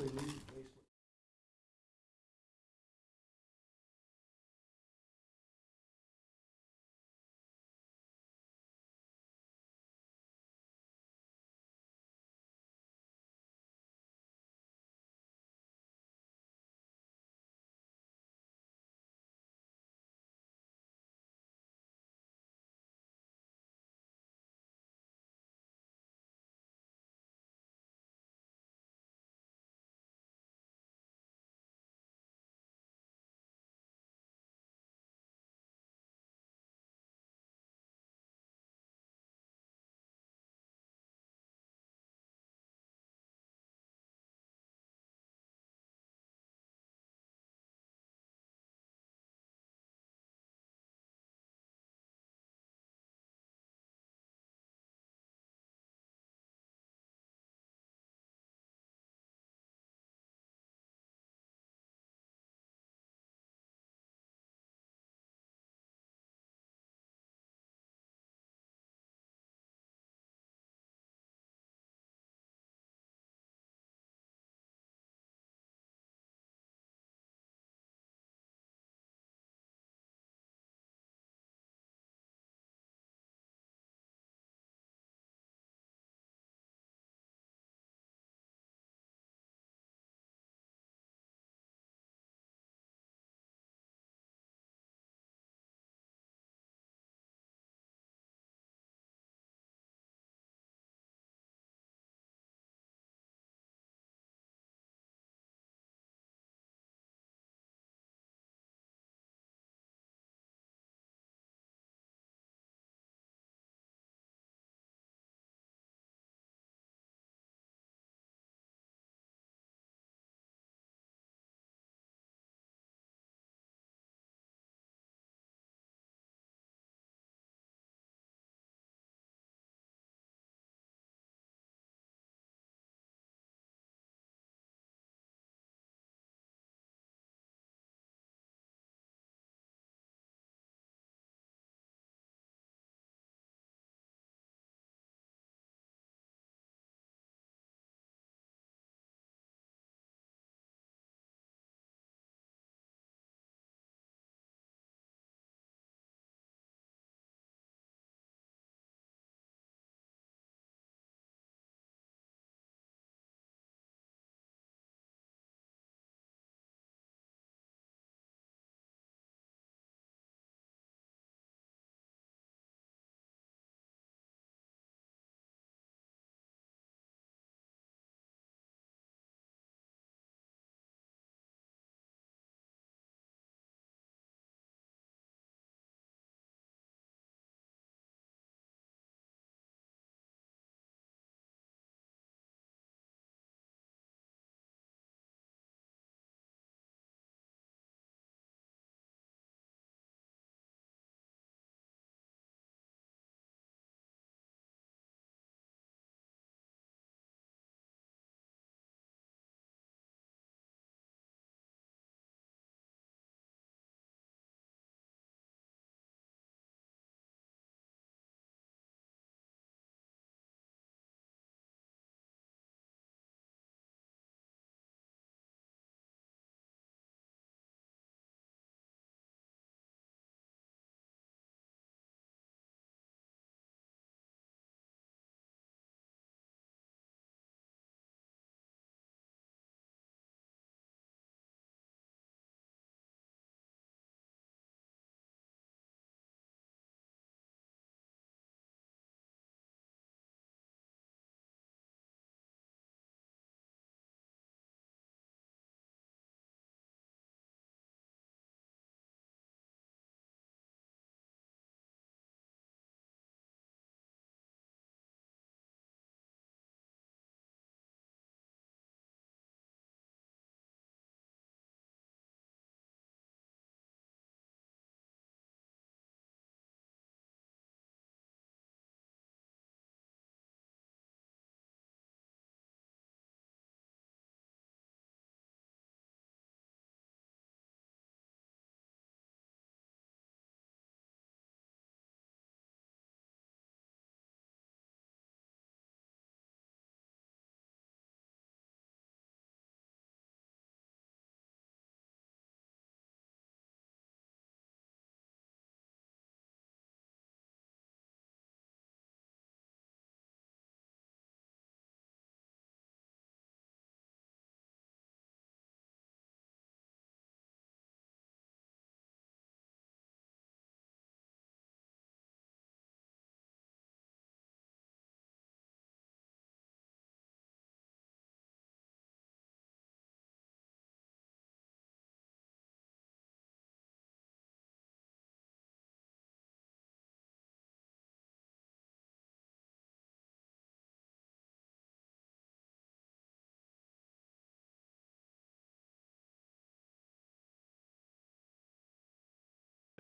basically knee replacement.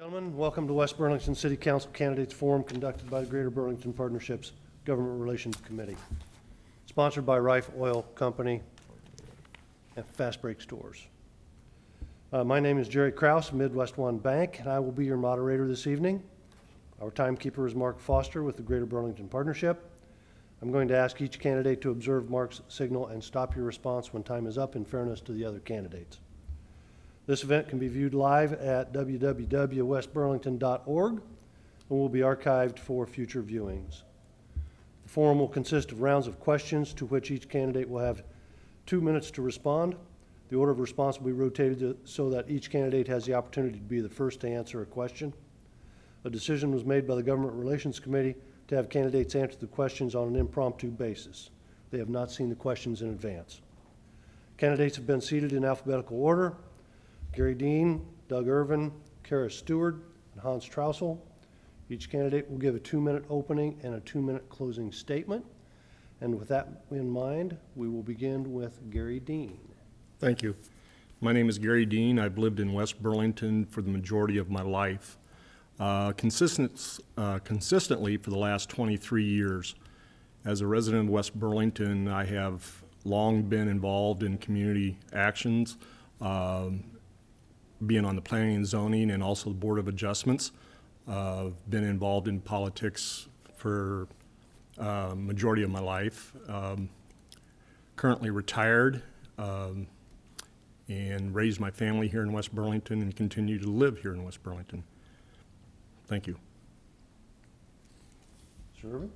Gentlemen, welcome to West Burlington City Council Candidates Forum conducted by the Greater Burlington Partnerships Government Relations Committee, sponsored by Rife Oil Company and Fast Break Stores. My name is Jerry Krause of Midwest One Bank, and I will be your moderator this evening. Our timekeeper is Mark Foster with the Greater Burlington Partnership. I'm going to ask each candidate to observe Mark's signal and stop your response when time is up in fairness to the other candidates. This event can be viewed live at www.westburlington.org and will be archived for future viewings. The forum will consist of rounds of questions to which each candidate will have 2 minutes to respond. The order of response will be rotated so that each candidate has the opportunity to be the first to answer a question. A decision was made by the Government Relations Committee to have candidates answer the questions on an impromptu basis. They have not seen the questions in advance. Candidates have been seated in alphabetical order. Gary Dean, Doug Irvin, Kara Stewart, and Hans Trausel. Each candidate will give a 2-minute opening and a 2-minute closing statement. And with that in mind, we will begin with Gary Dean. Thank you. My name is Gary Dean. I've lived in West Burlington for the majority of my life. Consistently for the last 23 years. As a resident of West Burlington, I have long been involved in community actions, being on the planning and zoning and also the Board of Adjustments. Been involved in politics for majority of my life. Currently retired and raised my family here in West Burlington and continue to live here in West Burlington. Thank you. Mr. Irvin?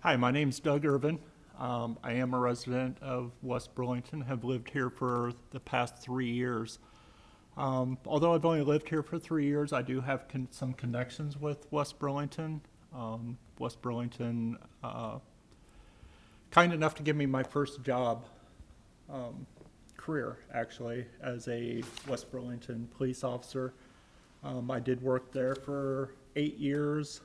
Hi, my name's Doug Irvin. I am a resident of West Burlington, have lived here for the past 3 years. Although I've only lived here for 3 years, I do have some connections with West Burlington. West Burlington, kind enough to give me my first job, career actually, as a West Burlington police officer. I did work there for 8 years,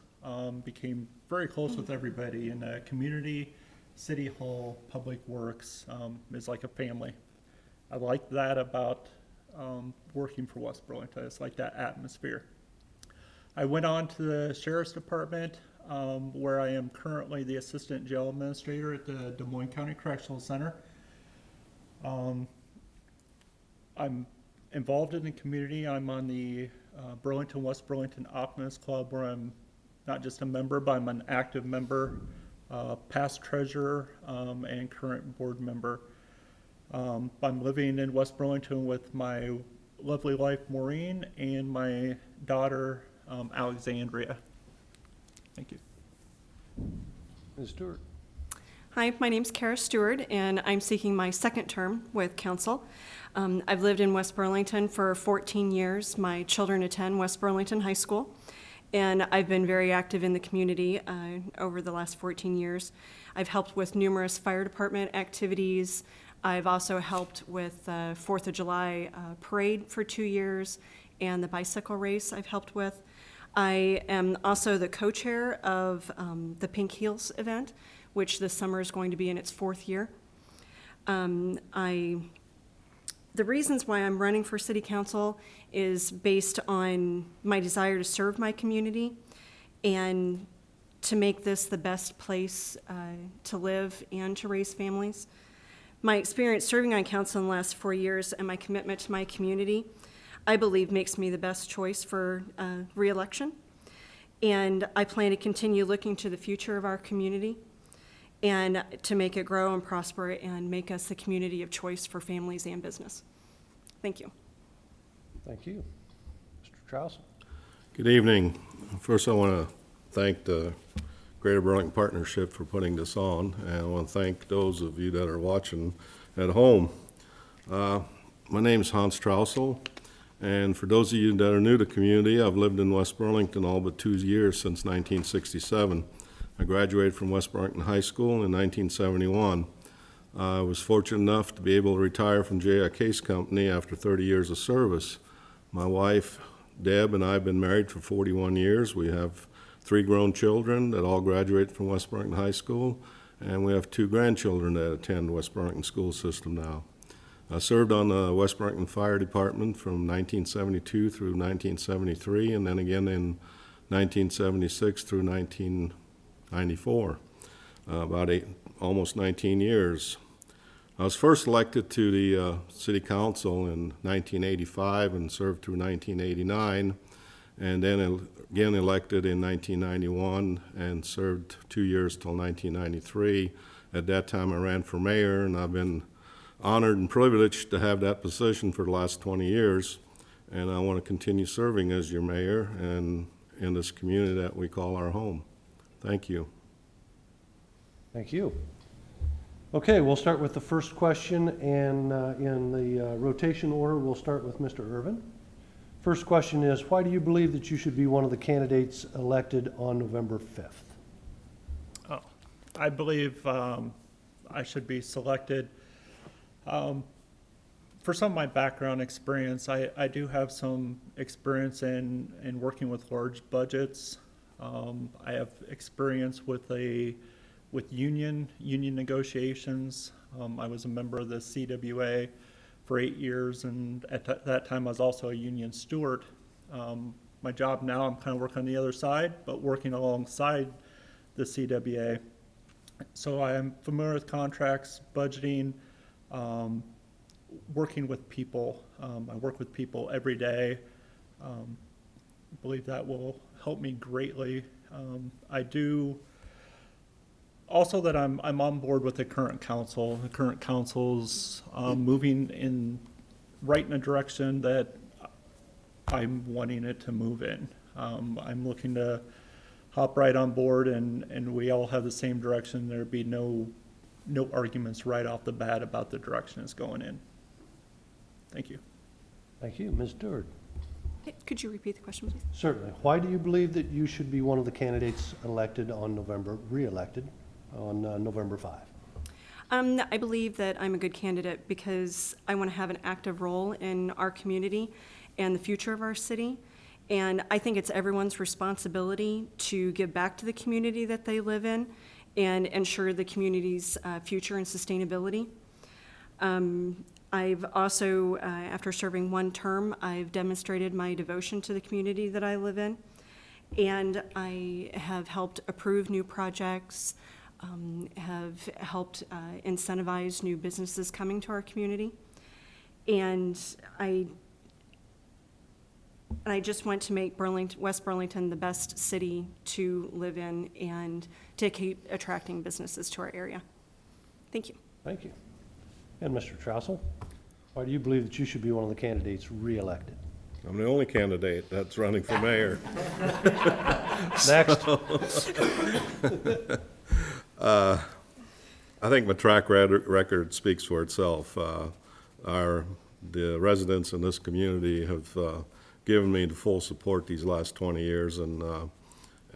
became very close with everybody in the community. City Hall, Public Works is like a family. I like that about working for West Burlington. It's like that atmosphere. I went on to the Sheriff's Department, where I am currently the Assistant Jail Administrator at the Des Moines County Correctional Center. I'm involved in the community. I'm on the West Burlington Optimist Club, where I'm not just a member, but I'm an active member, past treasurer, and current board member. I'm living in West Burlington with my lovely wife, Maureen, and my daughter, Alexandria. Thank you. Ms. Stewart? Hi, my name's Kara Stewart, and I'm seeking my second term with council. I've lived in West Burlington for 14 years. My children attend West Burlington High School, and I've been very active in the community over the last 14 years. I've helped with numerous fire department activities. I've also helped with the 4th of July parade for 2 years, and the bicycle race I've helped with. I am also the co-chair of the Pink Heels event, which this summer is going to be in its 4th year. The reasons why I'm running for city council is based on my desire to serve my community and to make this the best place to live and to raise families. My experience serving on council in the last 4 years and my commitment to my community, I believe, makes me the best choice for re-election. And I plan to continue looking to the future of our community and to make it grow and prosper and make us the community of choice for families and business. Thank you. Thank you. Mr. Trausel? Good evening. First, I want to thank the Greater Burlington Partnership for putting this on, and I want to thank those of you that are watching at home. My name is Hans Trausel, and for those of you that are new to the community, I've lived in West Burlington all but 2 years since 1967. I graduated from West Burlington High School in 1971. I was fortunate enough to be able to retire from J.I. Case Company after 30 years of service. My wife, Deb, and I have been married for 41 years. We have 3 grown children that all graduated from West Burlington High School, and we have 2 grandchildren that attend West Burlington school system now. I served on the West Burlington Fire Department from 1972 through 1973, and then again in 1976 through 1994, almost 19 years. I was first elected to the City Council in 1985 and served through 1989, and then again elected in 1991 and served 2 years till 1993. At that time I ran for mayor, and I've been honored and privileged to have that position for the last 20 years, and I want to continue serving as your mayor and in this community that we call our home. Thank you. Thank you. Okay, we'll start with the first question, and in the rotation order, we'll start with Mr. Irvin. First question is, why do you believe that you should be one of the candidates elected on November 5th? Oh, I believe I should be selected. For some of my background experience, I do have some experience in working with large budgets. I have experience with union negotiations. I was a member of the CWA for 8 years, and at that time I was also a union steward. My job now, I'm kind of working on the other side, but working alongside the CWA. So I am familiar with contracts, budgeting, working with people. I work with people every day. I believe that will help me greatly. I do also that I'm on board with the current council. The current council's moving right in a direction that I'm wanting it to move in. I'm looking to hop right on board, and we all have the same direction. There'd be no arguments right off the bat about the direction it's going in. Thank you. Thank you. Ms. Stewart. Okay, could you repeat the question, please? Certainly. Why do you believe that you should be one of the candidates elected on re-elected on November 5? I believe that I'm a good candidate because I want to have an active role in our community and the future of our city. And I think it's everyone's responsibility to give back to the community that they live in and ensure the community's future and sustainability. I've also, after serving one term, I've demonstrated my devotion to the community that I live in. And I have helped approve new projects, have helped incentivize new businesses coming to our community. And I just want to make West Burlington the best city to live in and to keep attracting businesses to our area. Thank you. Thank you. And Mr. Troussel, why do you believe that you should be one of the candidates re-elected? I'm the only candidate that's running for mayor. Next. I think my track record speaks for itself. The residents in this community have given me the full support these last 20 years, and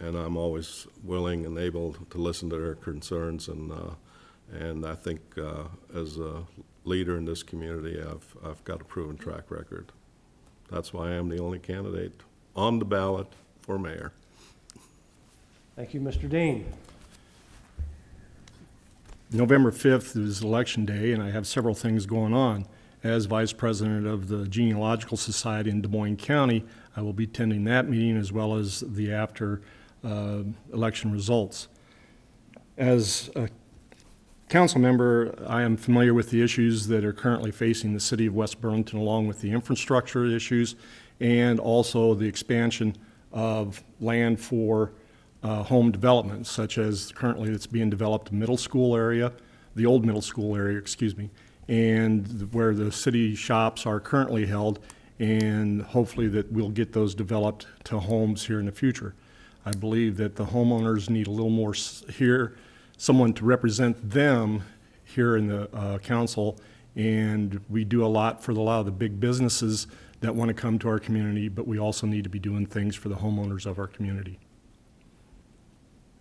I'm always willing and able to listen to their concerns. And I think as a leader in this community, I've got a proven track record. That's why I am the only candidate on the ballot for mayor. Thank you, Mr. Dean. November 5th is election day, and I have several things going on. As vice president of the Genealogical Society in Des Moines County, I will be attending that meeting as well as the after election results. As a council member, I am familiar with the issues that are currently facing the city of West Burlington, along with the infrastructure issues and also the expansion of land for home development, such as currently that's being developed middle school area, the old middle school area, excuse me, and where the city shops are currently held, and hopefully that we'll get those developed to homes here in the future. I believe that the homeowners need a little more here, someone to represent them here in the council, and we do a lot for a lot of the big businesses that want to come to our community, but we also need to be doing things for the homeowners of our community.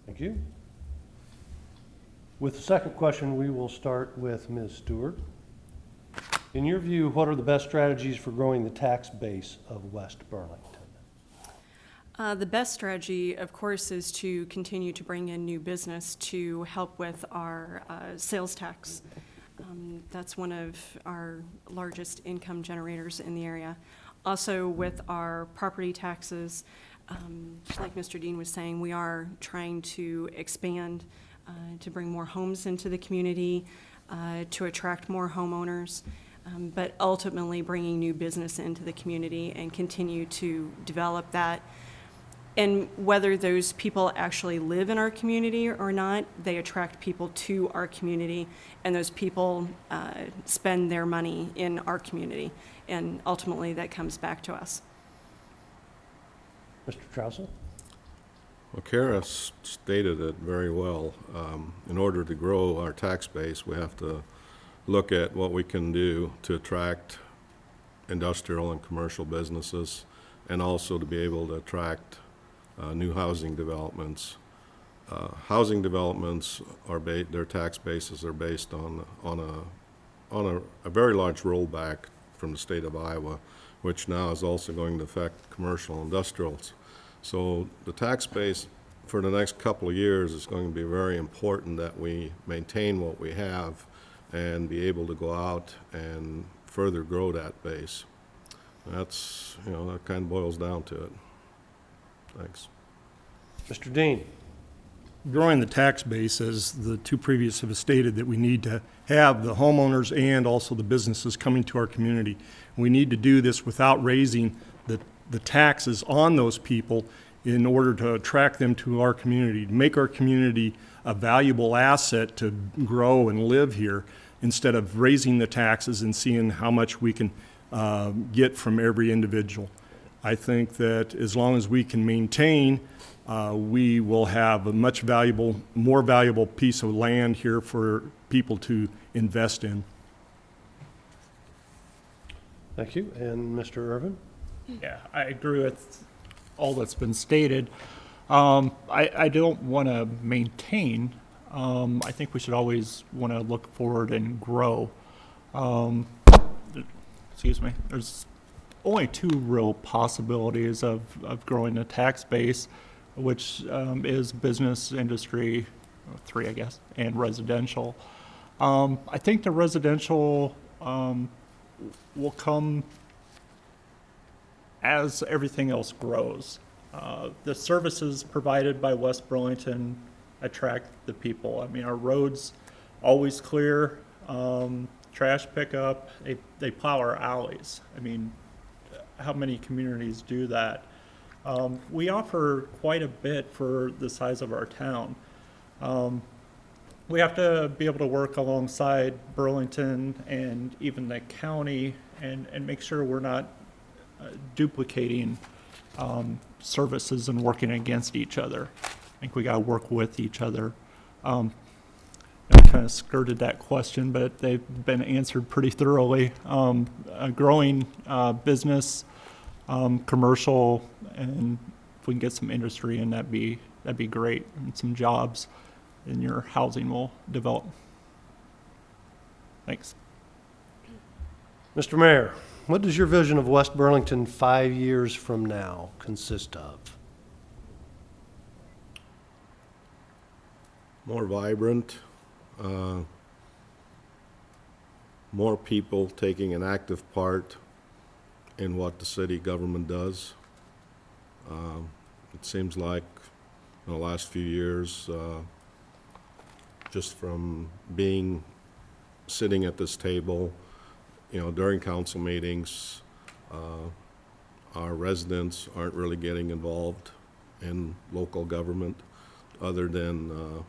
Thank you. With the second question, we will start with Ms. Stewart. In your view, what are the best strategies for growing the tax base of West Burlington? The best strategy, of course, is to continue to bring in new business to help with our sales tax. That's one of our largest income generators in the area. Also, with our property taxes, like Mr. Dean was saying, we are trying to expand, to bring more homes into the community, to attract more homeowners, but ultimately bringing new business into the community and continue to develop that. And whether those people actually live in our community or not, they attract people to our community, and those people spend their money in our community, and ultimately that comes back to us. Mr. Trousel? Well, Kara stated it very well. In order to grow our tax base, we have to look at what we can do to attract industrial and commercial businesses, and also to be able to attract new housing developments. Housing developments are their tax bases are based on a very large rollback from the state of Iowa, which now is also going to affect commercial industrials. So the tax base for the next couple of years is going to be very important that we maintain what we have and be able to go out and further grow that base. That's, that kind of boils down to it. Thanks. Mr. Dean? Growing the tax base, as the two previous have stated, that we need to have the homeowners and also the businesses coming to our community. We need to do this without raising the taxes on those people in order to attract them to our community, to make our community a valuable asset to grow and live here, instead of raising the taxes and seeing how much we can get from every individual. I think that as long as we can maintain, we will have a more valuable piece of land here for people to invest in. Thank you. And Mr. Irvin? Yeah, I agree with all that's been stated. I don't want to maintain. I think we should always want to look forward and grow. Excuse me. There's only two real possibilities of growing the tax base, which is business, industry, three, I guess, and residential. I think the residential will come as everything else grows. The services provided by West Burlington attract the people. I mean, our roads always clear, trash pickup, they plow our alleys. I mean, how many communities do that? We offer quite a bit for the size of our town. We have to be able to work alongside Burlington and even the county and make sure we're not duplicating services and working against each other. I think we got to work with each other. I kind of skirted that question, but they've been answered pretty thoroughly. A growing business, commercial, and if we can get some industry in, that'd be great, and some jobs, and your housing will develop. Thanks. Mr. Mayor, what does your vision of West Burlington 5 years from now consist of? More vibrant, more people taking an active part in what the city government does. It seems like in the last few years, just from sitting at this table, during council meetings, our residents aren't really getting involved in local government, other than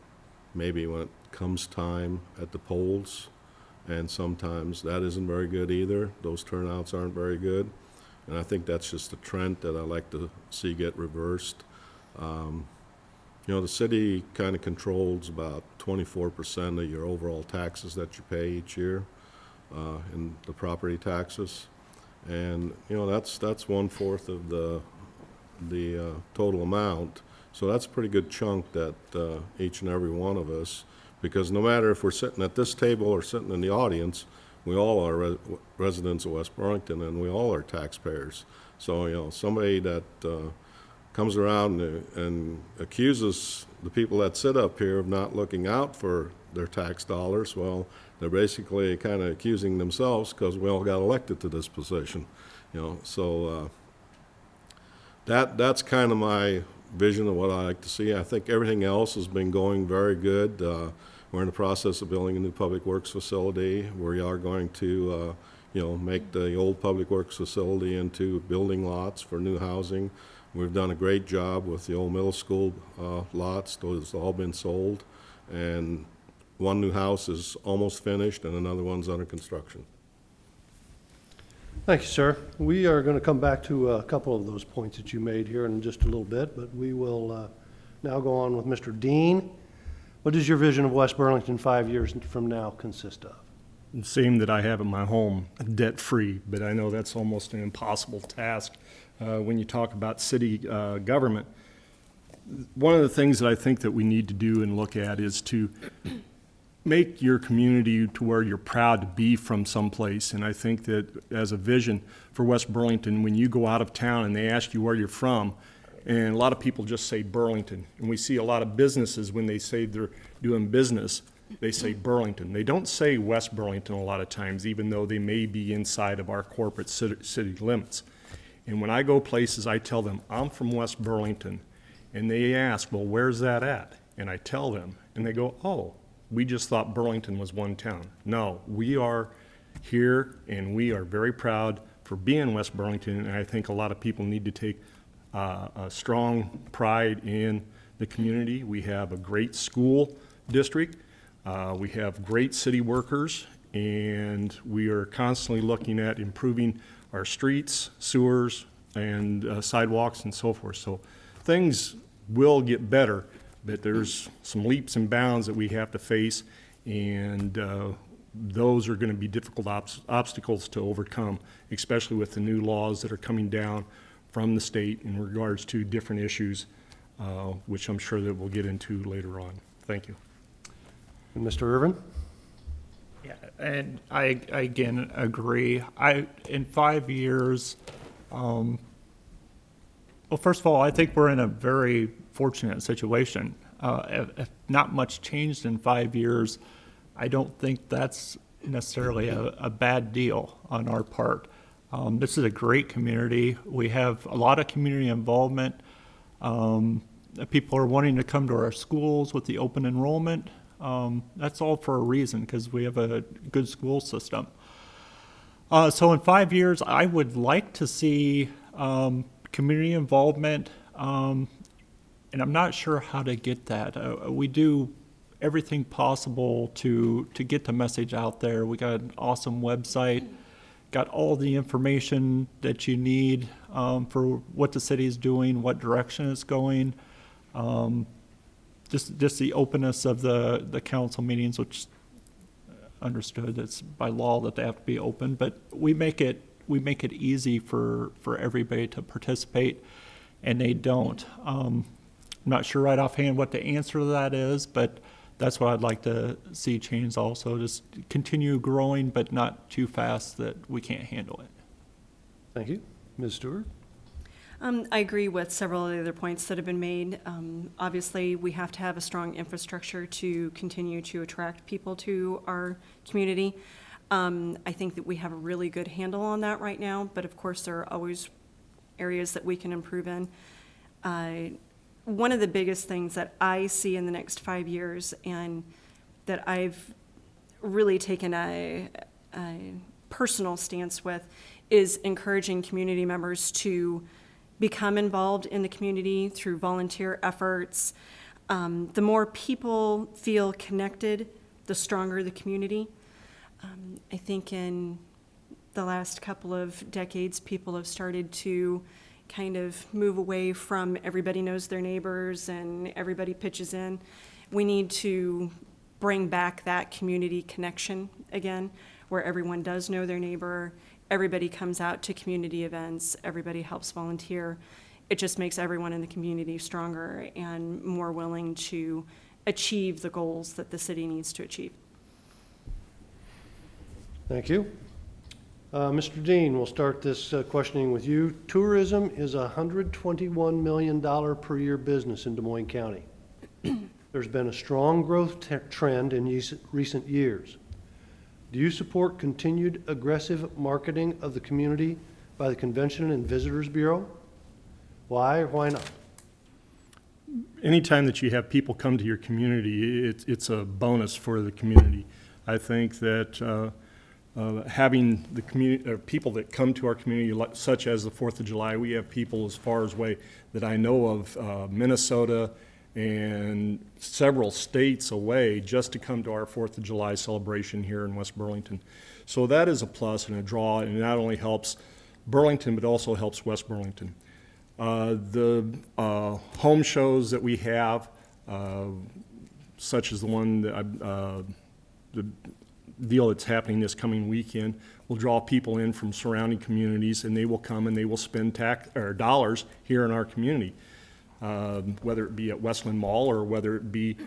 maybe when it comes time at the polls, and sometimes that isn't very good either. Those turnouts aren't very good, and I think that's just a trend that I like to see get reversed. The city kind of controls about 24% of your overall taxes that you pay each year in the property taxes, and that's 1/4 of the total amount. So that's a pretty good chunk that each and every one of us, because no matter if we're sitting at this table or sitting in the audience, we all are residents of West Burlington, and we all are taxpayers. So somebody that comes around and accuses the people that sit up here of not looking out for their tax dollars, well, they're basically kind of accusing themselves because we all got elected to this position, you know. So that's kind of my vision of what I like to see. I think everything else has been going very good. We're in the process of building a new public works facility. We are going to, make the old public works facility into building lots for new housing. We've done a great job with the old middle school lots. Those have all been sold. And one new house is almost finished and another one's under construction. Thank you, sir. We are going to come back to a couple of those points that you made here in just a little bit, but we will now go on with Mr. Dean. What does your vision of West Burlington 5 years from now consist of? Same that I have at my home, debt-free, but I know that's almost an impossible task when you talk about city government. One of the things that I think that we need to do and look at is to make your community to where you're proud to be from someplace. And I think that as a vision for West Burlington, when you go out of town and they ask you where you're from, and a lot of people just say Burlington. And we see a lot of businesses when they say they're doing business, they say Burlington. They don't say West Burlington a lot of times, even though they may be inside of our corporate city limits. And when I go places, I tell them, I'm from West Burlington. And they ask, well, where's that at? And I tell them, and they go, oh, we just thought Burlington was one town. No, we are here, and we are very proud for being West Burlington, and I think a lot of people need to take a strong pride in the community. We have a great school district. We have great city workers, and we are constantly looking at improving our streets, sewers, and sidewalks and so forth. So things will get better, but there's some leaps and bounds that we have to face, and those are going to be difficult obstacles to overcome, especially with the new laws that are coming down from the state in regards to different issues, which I'm sure that we'll get into later on. Thank you. And Mr. Irvin? Yeah, and I again agree. In 5 years, well, first of all, I think we're in a very fortunate situation. If not much changed in 5 years, I don't think that's necessarily a bad deal on our part. This is a great community. We have a lot of community involvement. People are wanting to come to our schools with the open enrollment. That's all for a reason, because we have a good school system. So in 5 years, I would like to see community involvement, and I'm not sure how to get that. We do everything possible to get the message out there. We got an awesome website, got all the information that you need for what the city is doing, what direction it's going. Just the openness of the council meetings, which understood it's by law that they have to be open, but we make it easy for everybody to participate, and they don't. I'm not sure right offhand what the answer to that is, but that's what I'd like to see change also. Just continue growing, but not too fast that we can't handle it. Thank you. Ms. Stewart? I agree with several of the other points that have been made. Obviously, we have to have a strong infrastructure to continue to attract people to our community. I think that we have a really good handle on that right now, but of course, there are always areas that we can improve in. One of the biggest things that I see in the next 5 years, and that I've really taken a personal stance with, is encouraging community members to become involved in the community through volunteer efforts. The more people feel connected, the stronger the community. I think in the last couple of decades, people have started to kind of move away from everybody knows their neighbors and everybody pitches in. We need to bring back that community connection again, where everyone does know their neighbor, everybody comes out to community events, everybody helps volunteer. It just makes everyone in the community stronger and more willing to achieve the goals that the city needs to achieve. Thank you. Mr. Dean, we'll start this questioning with you. Tourism is a $121 million per year business in Des Moines County. There's been a strong growth trend in recent years. Do you support continued aggressive marketing of the community by the Convention and Visitors Bureau? Why or why not? Anytime that you have people come to your community, it's a bonus for the community. I think that having the community, or people that come to our community, such as the 4th of July, we have people as far away that I know of, Minnesota and several states away, just to come to our 4th of July celebration here in West Burlington. So that is a plus and a draw, and it not only helps Burlington, but also helps West Burlington. The home shows that we have, such as the one that the deal that's happening this coming weekend, will draw people in from surrounding communities, and they will come and they will spend dollars here in our community, whether it be at Westland Mall or whether it be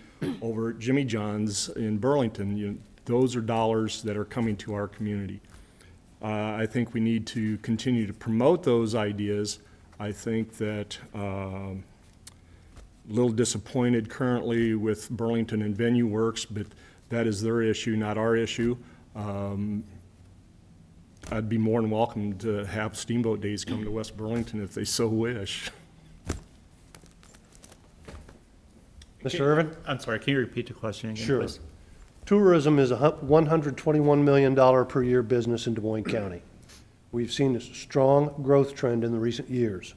over at Jimmy John's in Burlington. Those are dollars that are coming to our community. I think we need to continue to promote those ideas. I think that a little disappointed currently with Burlington and Venue Works, but that is their issue, not our issue. I'd be more than welcome to have Steamboat Days come to West Burlington if they so wish. Mr. Irvin? I'm sorry, can you repeat the question again, Sure. please? Tourism is a $121 million per year business in Des Moines County. We've seen a strong growth trend in the recent years.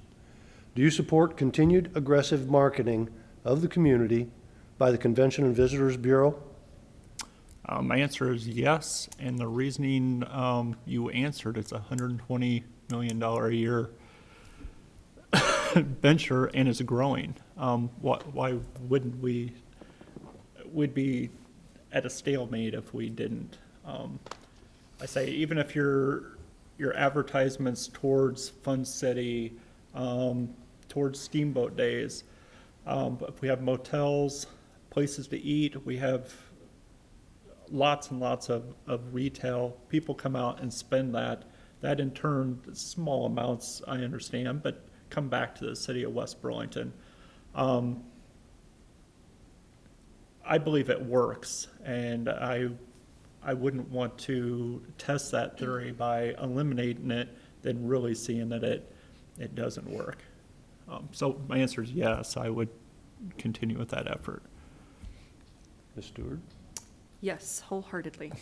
Do you support continued aggressive marketing of the community by the Convention and Visitors Bureau? My answer is yes, and the reasoning you answered, it's a $120 million a year venture and is growing. Why wouldn't we? We'd be at a stalemate if we didn't. I say even if your advertisements towards Fun City, towards Steamboat Days, but if we have motels, places to eat, we have lots and lots of retail. People come out and spend that. That in turn, small amounts, I understand, but come back to the city of West Burlington. I believe it works, and I wouldn't want to test that theory by eliminating it, then really seeing that it doesn't work. So my answer is yes, I would continue with that effort. Ms. Stewart? Yes, wholeheartedly.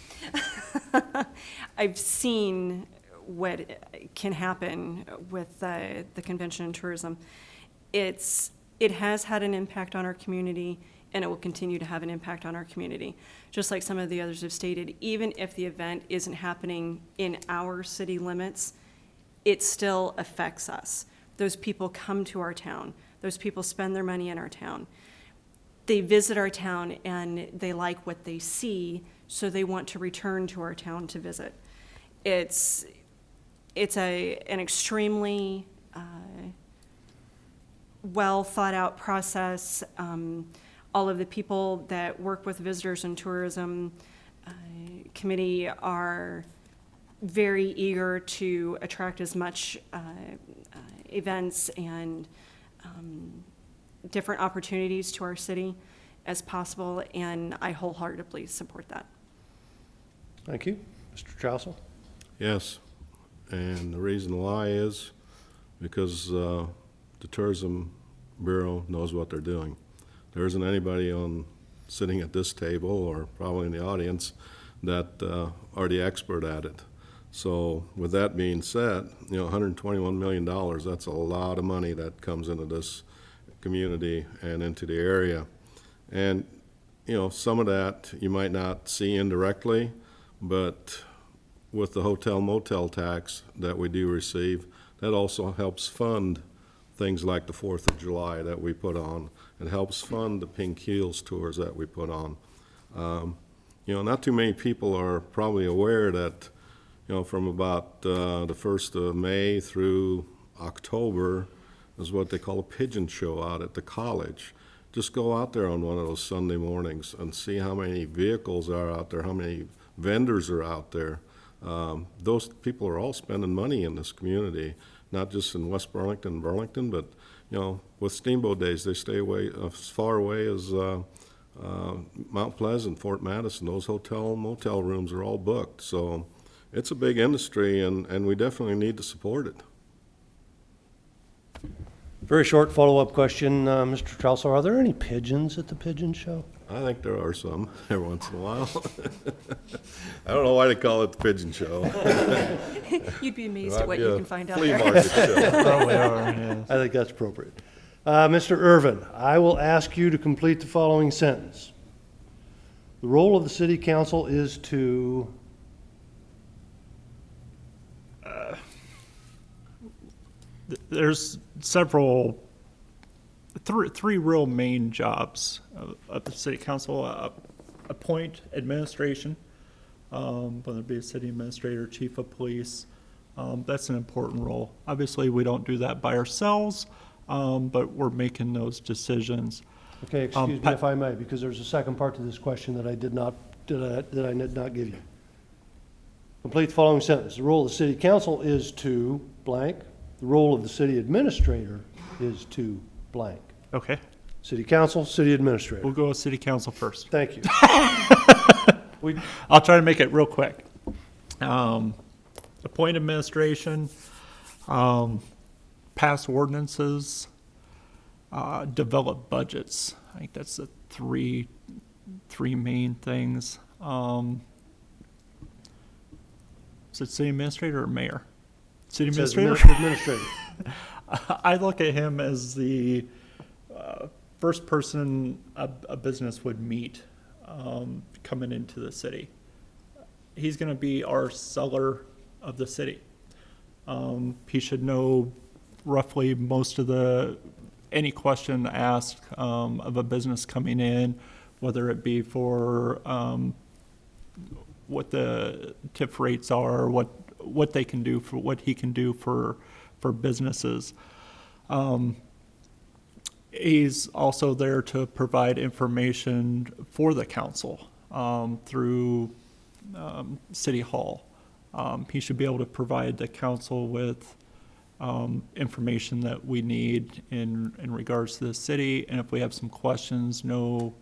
I've seen what can happen with the convention and tourism. It has had an impact on our community, and it will continue to have an impact on our community. Just like some of the others have stated, even if the event isn't happening in our city limits, it still affects us. Those people come to our town. Those people spend their money in our town. They visit our town and they like what they see, so they want to return to our town to visit. It's an extremely well thought out process. All of the people that work with Visitors and Tourism Committee are very eager to attract as much events and different opportunities to our city as possible, and I wholeheartedly support that. Thank you. Mr. Trousel? Yes, and the reason why is because the Tourism Bureau knows what they're doing. There isn't anybody sitting at this table or probably in the audience that are the expert at it. So with that being said, $121 million, that's a lot of money that comes into this community and into the area. And, some of that you might not see indirectly, but with the hotel motel tax that we do receive, that also helps fund things like the 4th of July that we put on. It helps fund the Pink Heels tours that we put on. Not too many people are probably aware that, from about the 1st of May through October is what they call a pigeon show out at the college. Just go out there on one of those Sunday mornings and see how many vehicles are out there, how many vendors are out there. Those people are all spending money in this community, not just in West Burlington and Burlington, but, with Steamboat Days, they stay away, as far away as Mount Pleasant, Fort Madison. Those hotel and motel rooms are all booked. So it's a big industry, and we definitely need to support it. Very short follow-up question, Mr. Traussel. Are there any pigeons at the pigeon show? I think there are some every once in a while. I don't know why they call it the pigeon show. You'd be amazed Might at what be you a can find out flea there. market show. Probably are, yes. I think that's appropriate. Mr. Irvin, I will ask you to complete the following sentence. The role of the city council is to, There's three real main jobs of the city council. Appoint administration, whether it be a city administrator, chief of police. That's an important role. Obviously, we don't do that by ourselves, but we're making those decisions. okay, excuse me if I may, because there's a second part to this question that I did not give you. Complete the following sentence. The role of the city council is to blank. The role of the city administrator is to blank. Okay, City council, city administrator. we'll go with city council first. Thank you. I'll try to make it real quick. Appoint administration, pass ordinances, develop budgets. I think that's the three main things. Is it city administrator or mayor? City It says administrator? Administrator. I look at him as the first person a business would meet coming into the city. He's going to be our seller of the city. He should know roughly most of any question asked of a business coming in, whether it be for what the tip rates are, what they can do, for what he can do for businesses. He's also there to provide information for the council through City Hall. He should be able to provide the council with information that we need in regards to the city, and if we have some questions, know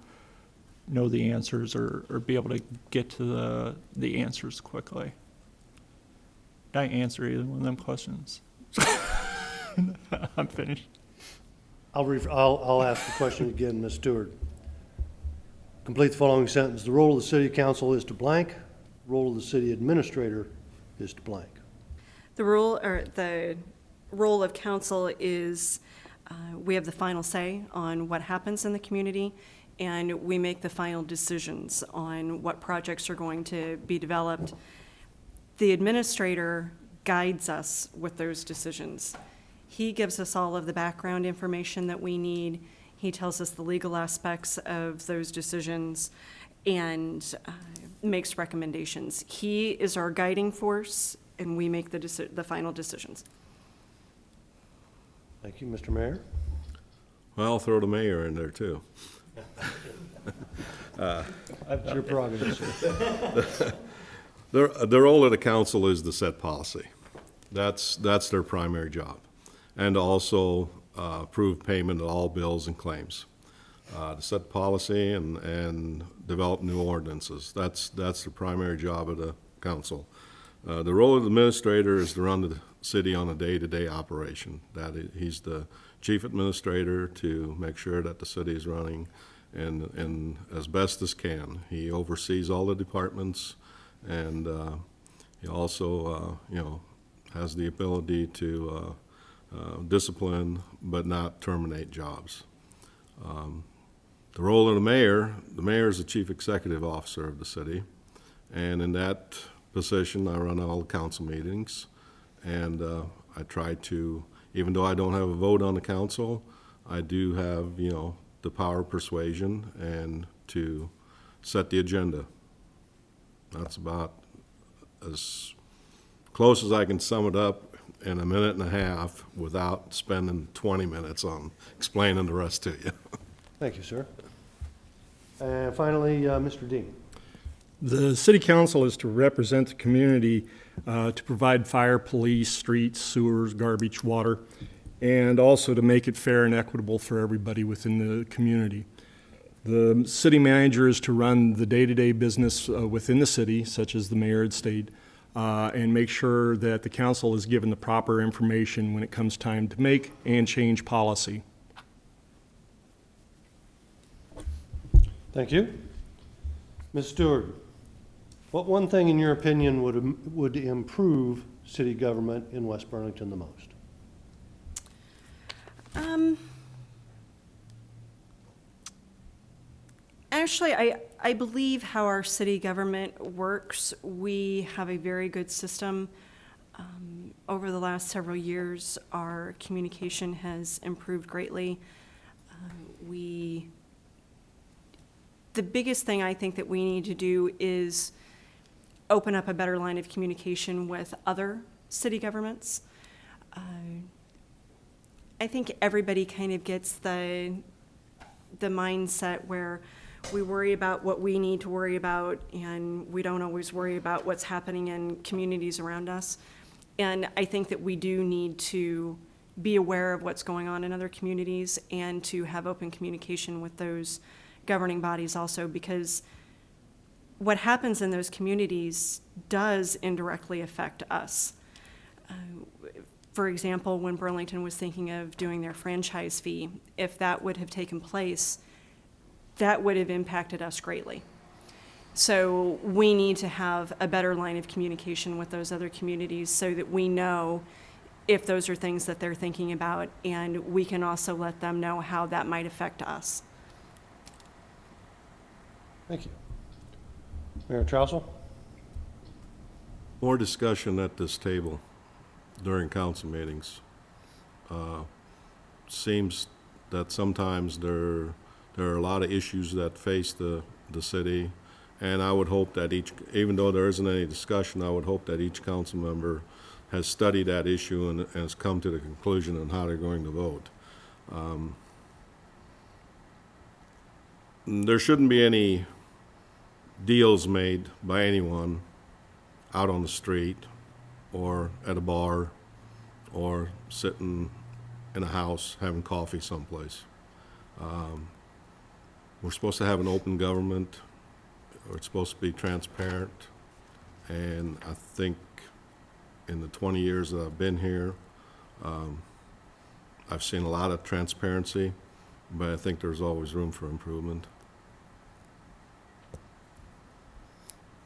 the answers or be able to get to the answers quickly. Did I answer either one of them questions? I'm finished. I'll ask the question again, Ms. Stewart. Complete the following sentence. The role of the city council is to blank. The role of the city administrator is to blank. The role of council is, we have the final say on what happens in the community, and we make the final decisions on what projects are going to be developed. The administrator guides us with those decisions. He gives us all of the background information that we need. He tells us the legal aspects of those decisions and makes recommendations. He is our guiding force, and we make the final decisions. Thank you, Mr. Mayor. Well, I'll throw the mayor in there, too. It's your prerogative, sir. The role of the council is to set policy. That's their primary job. And to also approve payment of all bills and claims. To set policy and develop new ordinances. That's the primary job of the council. The role of the administrator is to run the city on a day-to-day operation. He's the chief administrator to make sure that the city is running and as best as can. He oversees all the departments, and he also, has the ability to discipline but not terminate jobs. The role of the mayor is the chief executive officer of the city, and in that position, I run all the council meetings, and I try to, even though I don't have a vote on the council, I do have, the power of persuasion and to set the agenda. That's about as close as I can sum it up in a minute and a half without spending 20 minutes on explaining the rest to you. Thank you, sir. And finally, Mr. Dean. The city council is to represent the community to provide fire, police, streets, sewers, garbage, water, and also to make it fair and equitable for everybody within the community. The city manager is to run the day-to-day business within the city, such as the mayor had stated, and make sure that the council is given the proper information when it comes time to make and change policy. Thank you. Ms. Stewart, what one thing in your opinion would improve city government in West Burlington the most? Actually, I believe how our city government works. We have a very good system. Over the last several years, our communication has improved greatly. The biggest thing I think that we need to do is open up a better line of communication with other city governments. I think everybody kind of gets the mindset where we worry about what we need to worry about, and we don't always worry about what's happening in communities around us. And I think that we do need to be aware of what's going on in other communities and to have open communication with those governing bodies also, because what happens in those communities does indirectly affect us. For example, when Burlington was thinking of doing their franchise fee, if that would have taken place, that would have impacted us greatly. So we need to have a better line of communication with those other communities so that we know if those are things that they're thinking about, and we can also let them know how that might affect us. Thank you. Mayor Trousel? More discussion at this table during council meetings. Seems that sometimes there are a lot of issues that face the city, and I would hope that even though there isn't any discussion, I would hope that each council member has studied that issue and has come to the conclusion on how they're going to vote. There shouldn't be any deals made by anyone out on the street or at a bar or sitting in a house having coffee someplace. We're supposed to have an open government. It's supposed to be transparent. And I think in the 20 years that I've been here, I've seen a lot of transparency, but I think there's always room for improvement.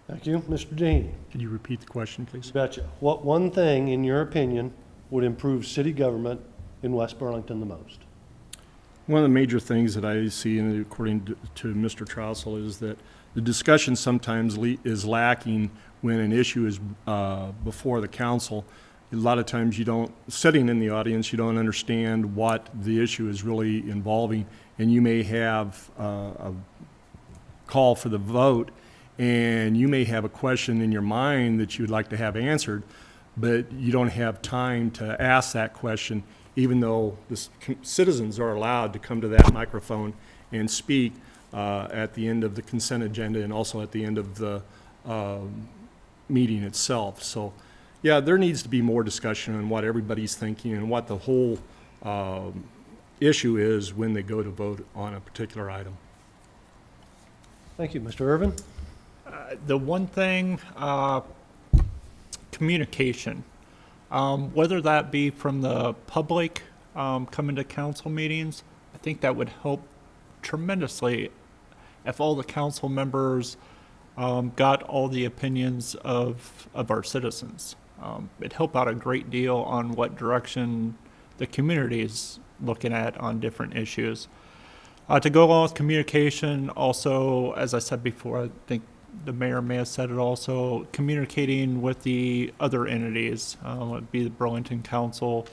Thank you. Mr. Dean? Could you repeat the question, please? Betcha. What one thing, in your opinion, would improve city government in West Burlington the most? One of the major things that I see, and according to Mr. Trousel, is that the discussion sometimes is lacking when an issue is before the council. A lot of times sitting in the audience, you don't understand what the issue is really involving, and you may have a call for the vote, and you may have a question in your mind that you would like to have answered, but you don't have time to ask that question, even though the citizens are allowed to come to that microphone and speak at the end of the consent agenda and also at the end of the meeting itself. So, yeah, there needs to be more discussion on what everybody's thinking and what the whole issue is when they go to vote on a particular item. Thank you. Mr. Irvin? The one thing, communication. Whether that be from the public coming to council meetings, I think that would help tremendously if all the council members got all the opinions of our citizens. It'd help out a great deal on what direction the community is looking at on different issues. To go along with communication, also, as I said before, I think the mayor may have said it also, communicating with the other entities, would be the Burlington Council,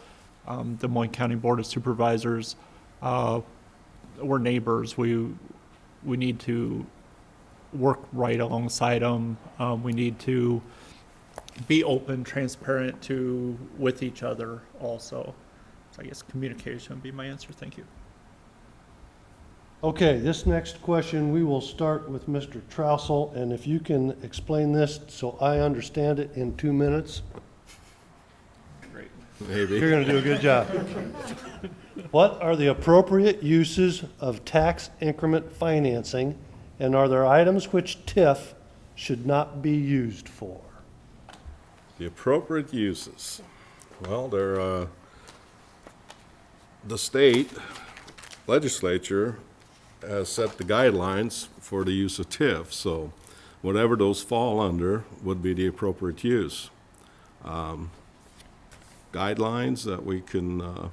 Des Moines County Board of Supervisors. We're neighbors. We need to work right alongside them. We need to be open, transparent with each other also. So I guess communication would be my answer. Thank you. Okay, this next question, we will start with Mr. Trousel, and if you can explain this so I understand it in 2 minutes, Great. Maybe. you're going to do a good job. What are the appropriate uses of tax increment financing, and are there items which TIF should not be used for? The appropriate uses. Well, the state legislature has set the guidelines for the use of TIF, so whatever those fall under would be the appropriate use. Guidelines that we can,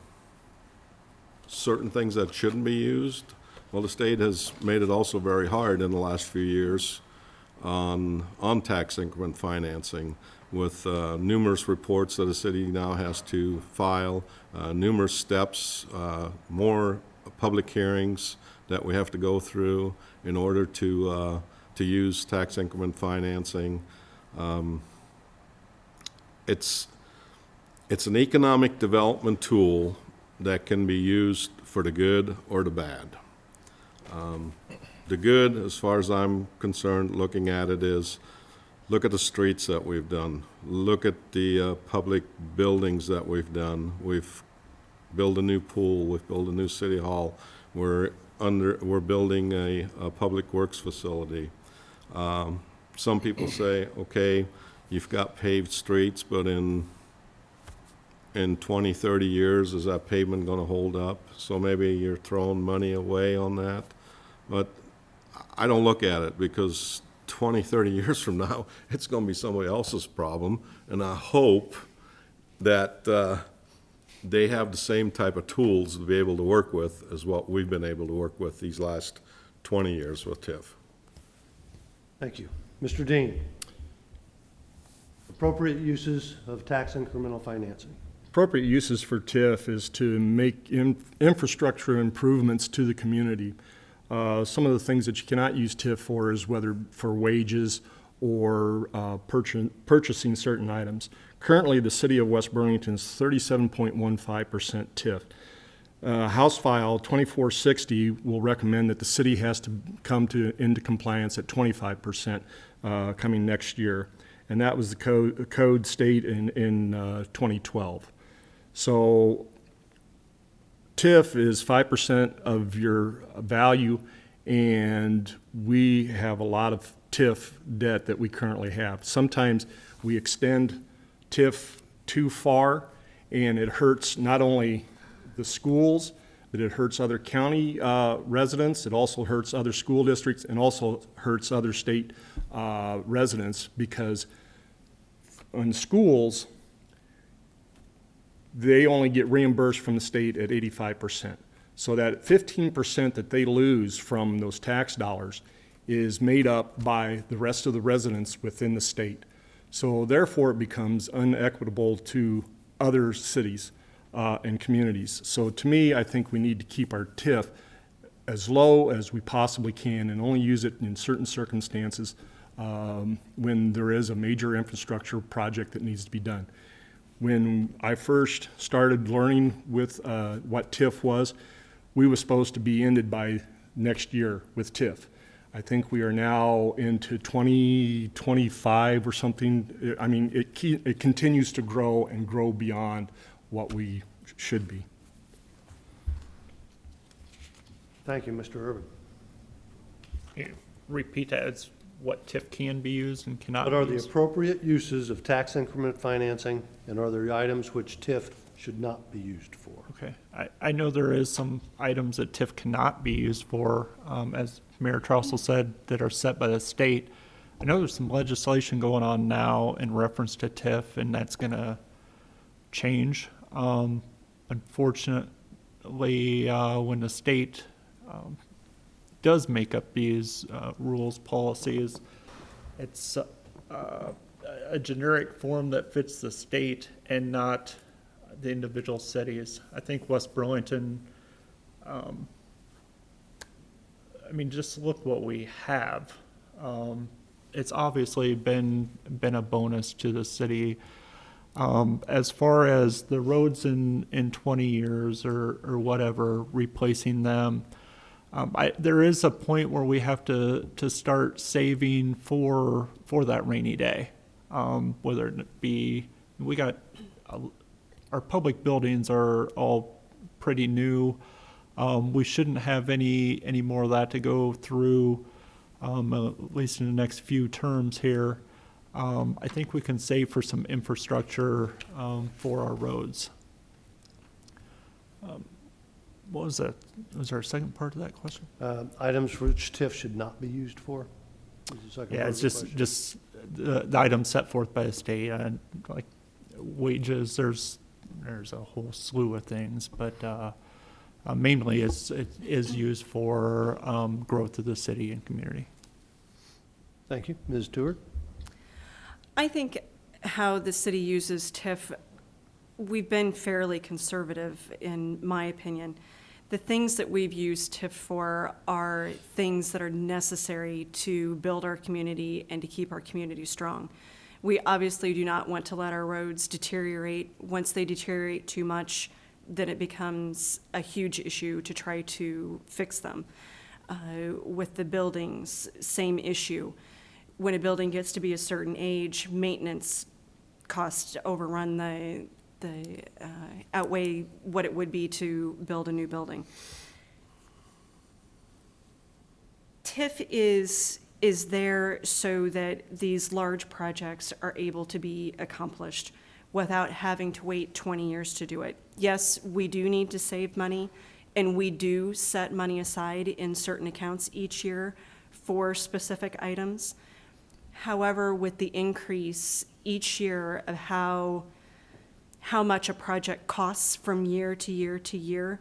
certain things that shouldn't be used. Well, the state has made it also very hard in the last few years on tax increment financing with numerous reports that a city now has to file, numerous steps, more public hearings that we have to go through in order to use tax increment financing. It's an economic development tool that can be used for the good or the bad. The good, as far as I'm concerned, looking at it is, look at the streets that we've done. Look at the public buildings that we've done. We've built a new pool. We've built a new city hall. We're building a public works facility. Some people say, okay, you've got paved streets, but in 20, 30 years, is that pavement going to hold up? So maybe you're throwing money away on that. But I don't look at it, because 20, 30 years from now, it's going to be somebody else's problem. And I hope that they have the same type of tools to be able to work with as what we've been able to work with these last 20 years with TIF. Thank you. Mr. Dean, appropriate uses of tax incremental financing. Appropriate uses for TIF is to make infrastructure improvements to the community. Some of the things that you cannot use TIF for is whether for wages or purchasing certain items. Currently, the city of West Burlington is 37.15% TIF. House File 2460 will recommend that the city has to come into compliance at 25% coming next year, and that was the code state in 2012. So TIF is 5% of your value, and we have a lot of TIF debt that we currently have. Sometimes we extend TIF too far, and it hurts not only the schools, but it hurts other county residents. It also hurts other school districts, and also hurts other state residents, because in schools, they only get reimbursed from the state at 85%. So that 15% that they lose from those tax dollars is made up by the rest of the residents within the state. So therefore, it becomes unequitable to other cities and communities. So to me, I think we need to keep our TIF as low as we possibly can, and only use it in certain circumstances when there is a major infrastructure project that needs to be done. When I first started learning with what TIF was, we were supposed to be ended by next year with TIF. I think we are now into 2025 or something. I mean, it continues to grow and grow beyond what we should be. Thank you, Mr. Urban. Can you repeat that as what TIF can be used and cannot What be are the used? appropriate uses of tax increment financing, and are there items which TIF should not be used for? Okay, I know there is some items that TIF cannot be used for, as Mayor Trousel said, that are set by the state. I know there's some legislation going on now in reference to TIF, and that's gonna change. Unfortunately, when the state does make up these rules, policies, it's a generic form that fits the state and not the individual cities. I think West Burlington, I mean, just look what we have. It's obviously been a bonus to the city. As far as the roads in 20 years or whatever, replacing them, There is a point where we have to start saving for that rainy day. Whether it be, our public buildings are all pretty new. We shouldn't have any more of that to go through, at least in the next few terms here. I think we can save for some infrastructure for our roads. What was that? Was there a second part to that question? Items for which TIF should not be used for? Is the second Yeah, part it's of the question. just the items set forth by the state, like wages. There's a whole slew of things, but mainly it is used for growth of the city and community. Thank you. Ms. Stewart? I think how the city uses TIF, we've been fairly conservative, in my opinion. The things that we've used TIF for are things that are necessary to build our community and to keep our community strong. We obviously do not want to let our roads deteriorate. Once they deteriorate too much, then it becomes a huge issue to try to fix them. With the buildings, same issue. When a building gets to be a certain age, maintenance costs overrun the outweigh what it would be to build a new building. TIF is there so that these large projects are able to be accomplished without having to wait 20 years to do it. Yes, we do need to save money, and we do set money aside in certain accounts each year for specific items. However, with the increase each year of how much a project costs from year to year to year,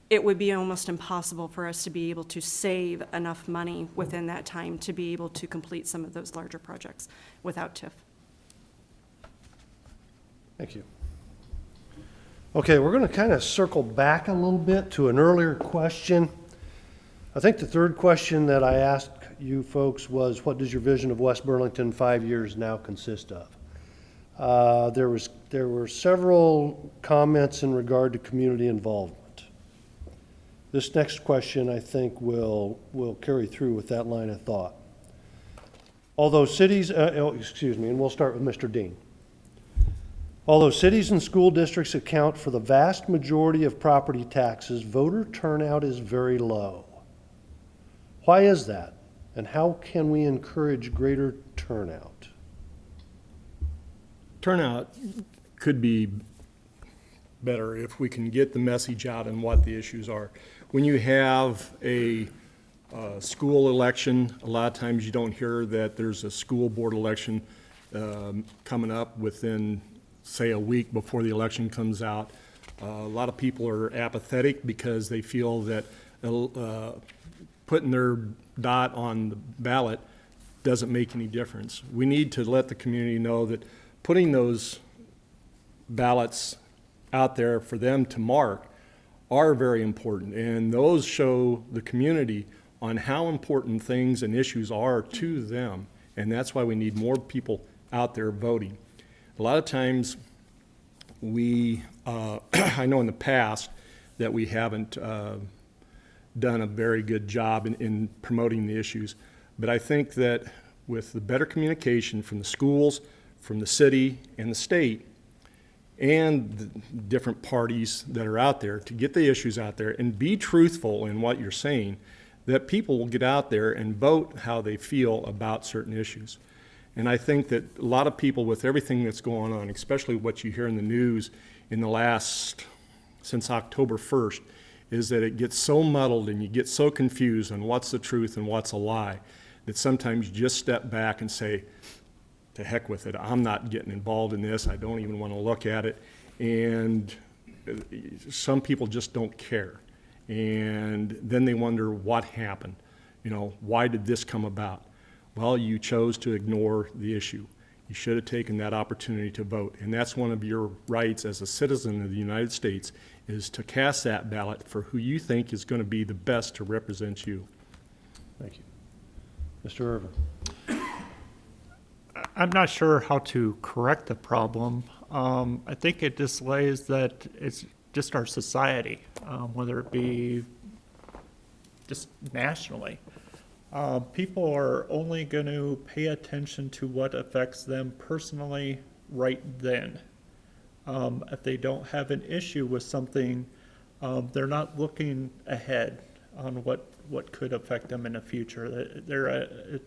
it would be almost impossible for us to be able to save enough money within that time to be able to complete some of those larger projects without TIF. Thank you. Okay, we're going to kind of circle back a little bit to an earlier question. I think the third question that I asked you folks was, what does your vision of West Burlington 5 years now consist of? There were several comments in regard to community involvement. This next question, I think, will carry through with that line of thought. Although cities, and we'll start with Mr. Dean. Although cities and school districts account for the vast majority of property taxes, voter turnout is very low. Why is that? And how can we encourage greater turnout? Turnout could be better if we can get the message out and what the issues are. When you have a school election, a lot of times you don't hear that there's a school board election coming up within, say, a week before the election comes out. A lot of people are apathetic because they feel that putting their dot on the ballot doesn't make any difference. We need to let the community know that putting those ballots out there for them to mark are very important, and those show the community on how important things and issues are to them, and that's why we need more people out there voting. A lot of times we, I know in the past that we haven't done a very good job in promoting the issues, but I think that with the better communication from the schools, from the city and the state, and the different parties that are out there to get the issues out there and be truthful in what you're saying, that people will get out there and vote how they feel about certain issues. And I think that a lot of people, with everything that's going on, especially what you hear in the news in the last, since October 1st, is that it gets so muddled and you get so confused on what's the truth and what's a lie, that sometimes you just step back and say, to heck with it, I'm not getting involved in this, I don't even want to look at it. And some people just don't care. And then they wonder what happened. You know, why did this come about? Well, you chose to ignore the issue. You should have taken that opportunity to vote. And that's one of your rights as a citizen of the United States, is to cast that ballot for who you think is going to be the best to represent you. Thank you. Mr. Irvin. I'm not sure how to correct the problem. I think it displays that it's just our society, whether it be just nationally. People are only going to pay attention to what affects them personally right then. If they don't have an issue with something, they're not looking ahead on what could affect them in the future. They're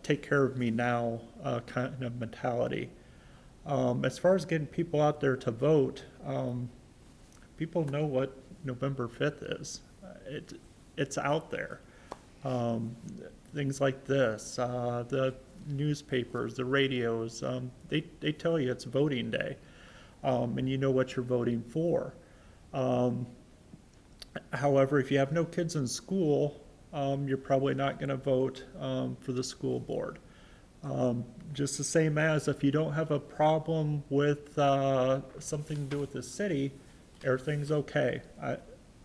take care of me now kind of mentality. As far as getting people out there to vote, people know what November 5th is. It's out there. Things like this, the newspapers, the radios, they tell you it's voting day, and you know what you're voting for. However, if you have no kids in school, you're probably not going to vote for the school board. Just the same as if you don't have a problem with something to do with the city, everything's okay.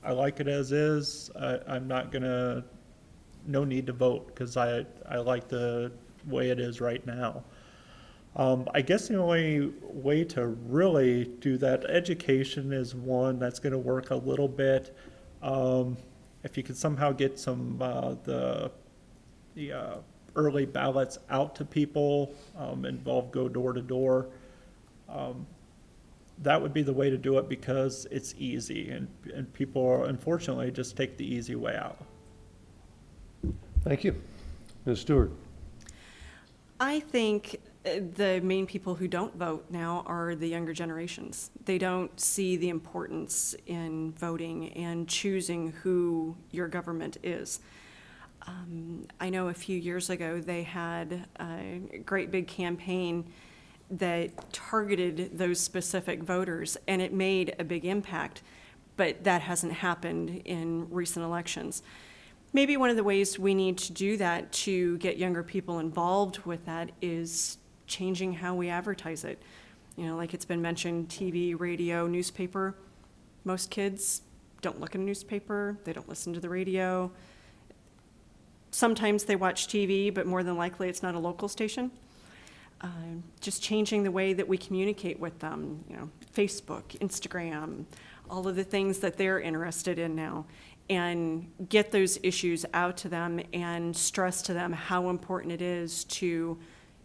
I like it as is. I'm not going to, no need to vote because I like the way it is right now. I guess the only way to really do that, education is one that's going to work a little bit. If you could somehow get some the early ballots out to people, involve go door to door, that would be the way to do it because it's easy and people unfortunately just take the easy way out. Thank you. Ms. Stewart? I think the main people who don't vote now are the younger generations. They don't see the importance in voting and choosing who your government is. I know a few years ago they had a great big campaign that targeted those specific voters, and it made a big impact, but that hasn't happened in recent elections. Maybe one of the ways we need to do that to get younger people involved with that is changing how we advertise it. You know, like it's been mentioned, TV, radio, newspaper. Most kids don't look at a newspaper, they don't listen to the radio. Sometimes they watch TV, but more than likely it's not a local station. Just changing the way that we communicate with them, you know, Facebook, Instagram, all of the things that they're interested in now, and get those issues out to them and stress to them how important it is to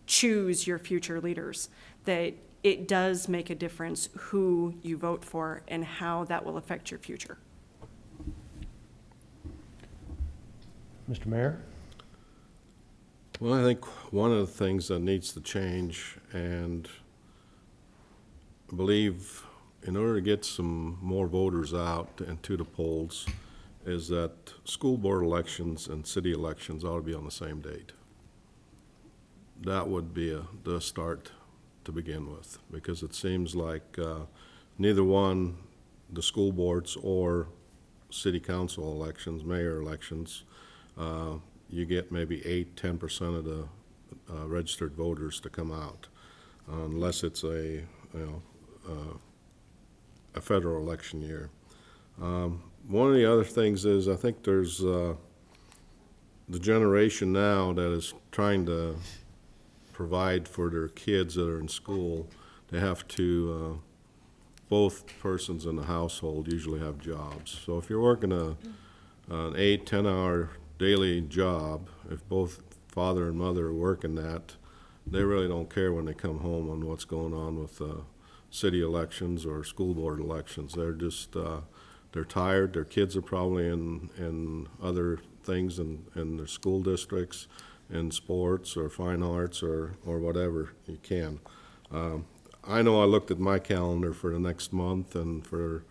choose your future leaders, that it does make a difference who you vote for and how that will affect your future. Mr. Mayor? Well, I think one of the things that needs to change, and I believe in order to get some more voters out and to the polls, is that school board elections and city elections ought to be on the same date. That would be the start to begin with, because it seems like neither one, the school boards or city council elections, mayor elections, you get maybe 8-10% of the registered voters to come out, unless it's a federal election year. One of the other things is I think there's the generation now that is trying to provide for their kids that are in school. They have to, both persons in the household usually have jobs. So if you're working an 8-10 hour daily job, if both father and mother are working that, they really don't care when they come home on what's going on with city elections or school board elections. They're just they're tired. Their kids are probably in other things in their school districts, in sports or fine arts or whatever you can. I know I looked at my calendar for the next month and for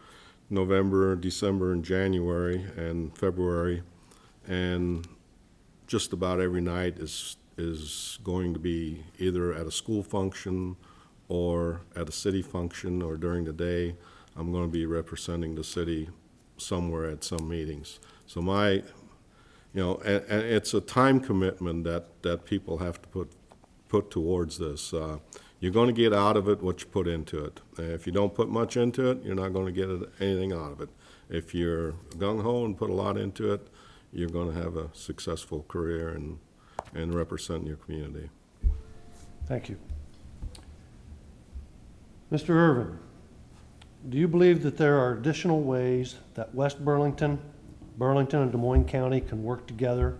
November, December, and January and February, and just about every night is going to be either at a school function or at a city function, or during the day I'm going to be representing the city somewhere at some meetings. So and it's a time commitment that people have to put towards this. You're going to get out of it what you put into it. If you don't put much into it, you're not going to get anything out of it. If you're gung-ho and put a lot into it, you're going to have a successful career and represent your community. Thank you. Mr. Irvin, do you believe that there are additional ways that West Burlington, Burlington and Des Moines County can work together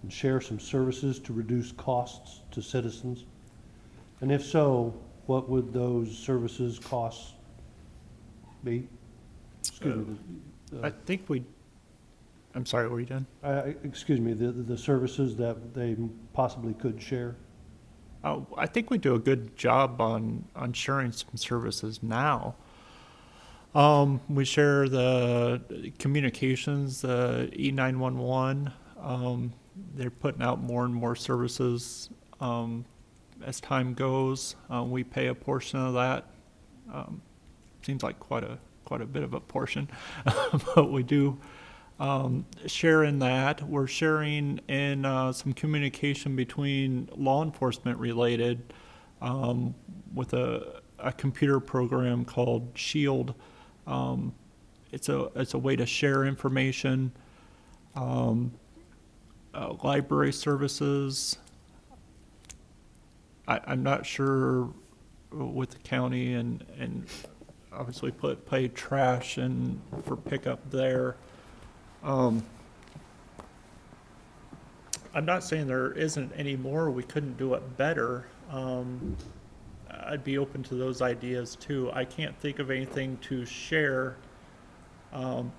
and share some services to reduce costs to citizens? And if so, what would those services costs be? Excuse me. I think I'm sorry, what were you doing? Excuse me, the services that they possibly could share? I think we do a good job on sharing some services now. We share the communications, the E911. They're putting out more and more services as time goes. We pay a portion of that. Seems like quite a bit of a portion, but we do share in that. We're sharing in some communication between law enforcement related with a computer program called Shield. It's a way to share information. Library services. I'm not sure with the county and obviously pay trash and for pickup there. I'm not saying there isn't any more, we couldn't do it better. I'd be open to those ideas too. I can't think of anything to share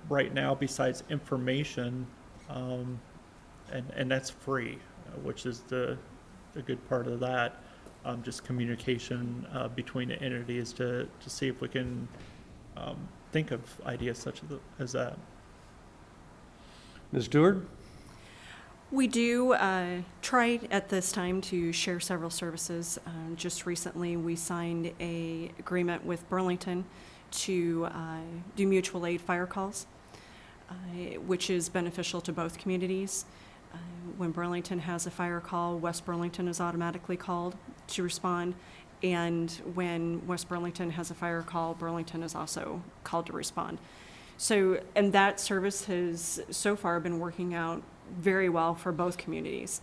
right now besides information, and that's free, which is the good part of that. Just communication between the entities to see if we can think of ideas such as that. Ms. Stewart? We do try at this time to share several services. Just recently, we signed an agreement with Burlington to do mutual aid fire calls, which is beneficial to both communities. When Burlington has a fire call, West Burlington is automatically called to respond. And when West Burlington has a fire call, Burlington is also called to respond. So, and that service has so far been working out very well for both communities.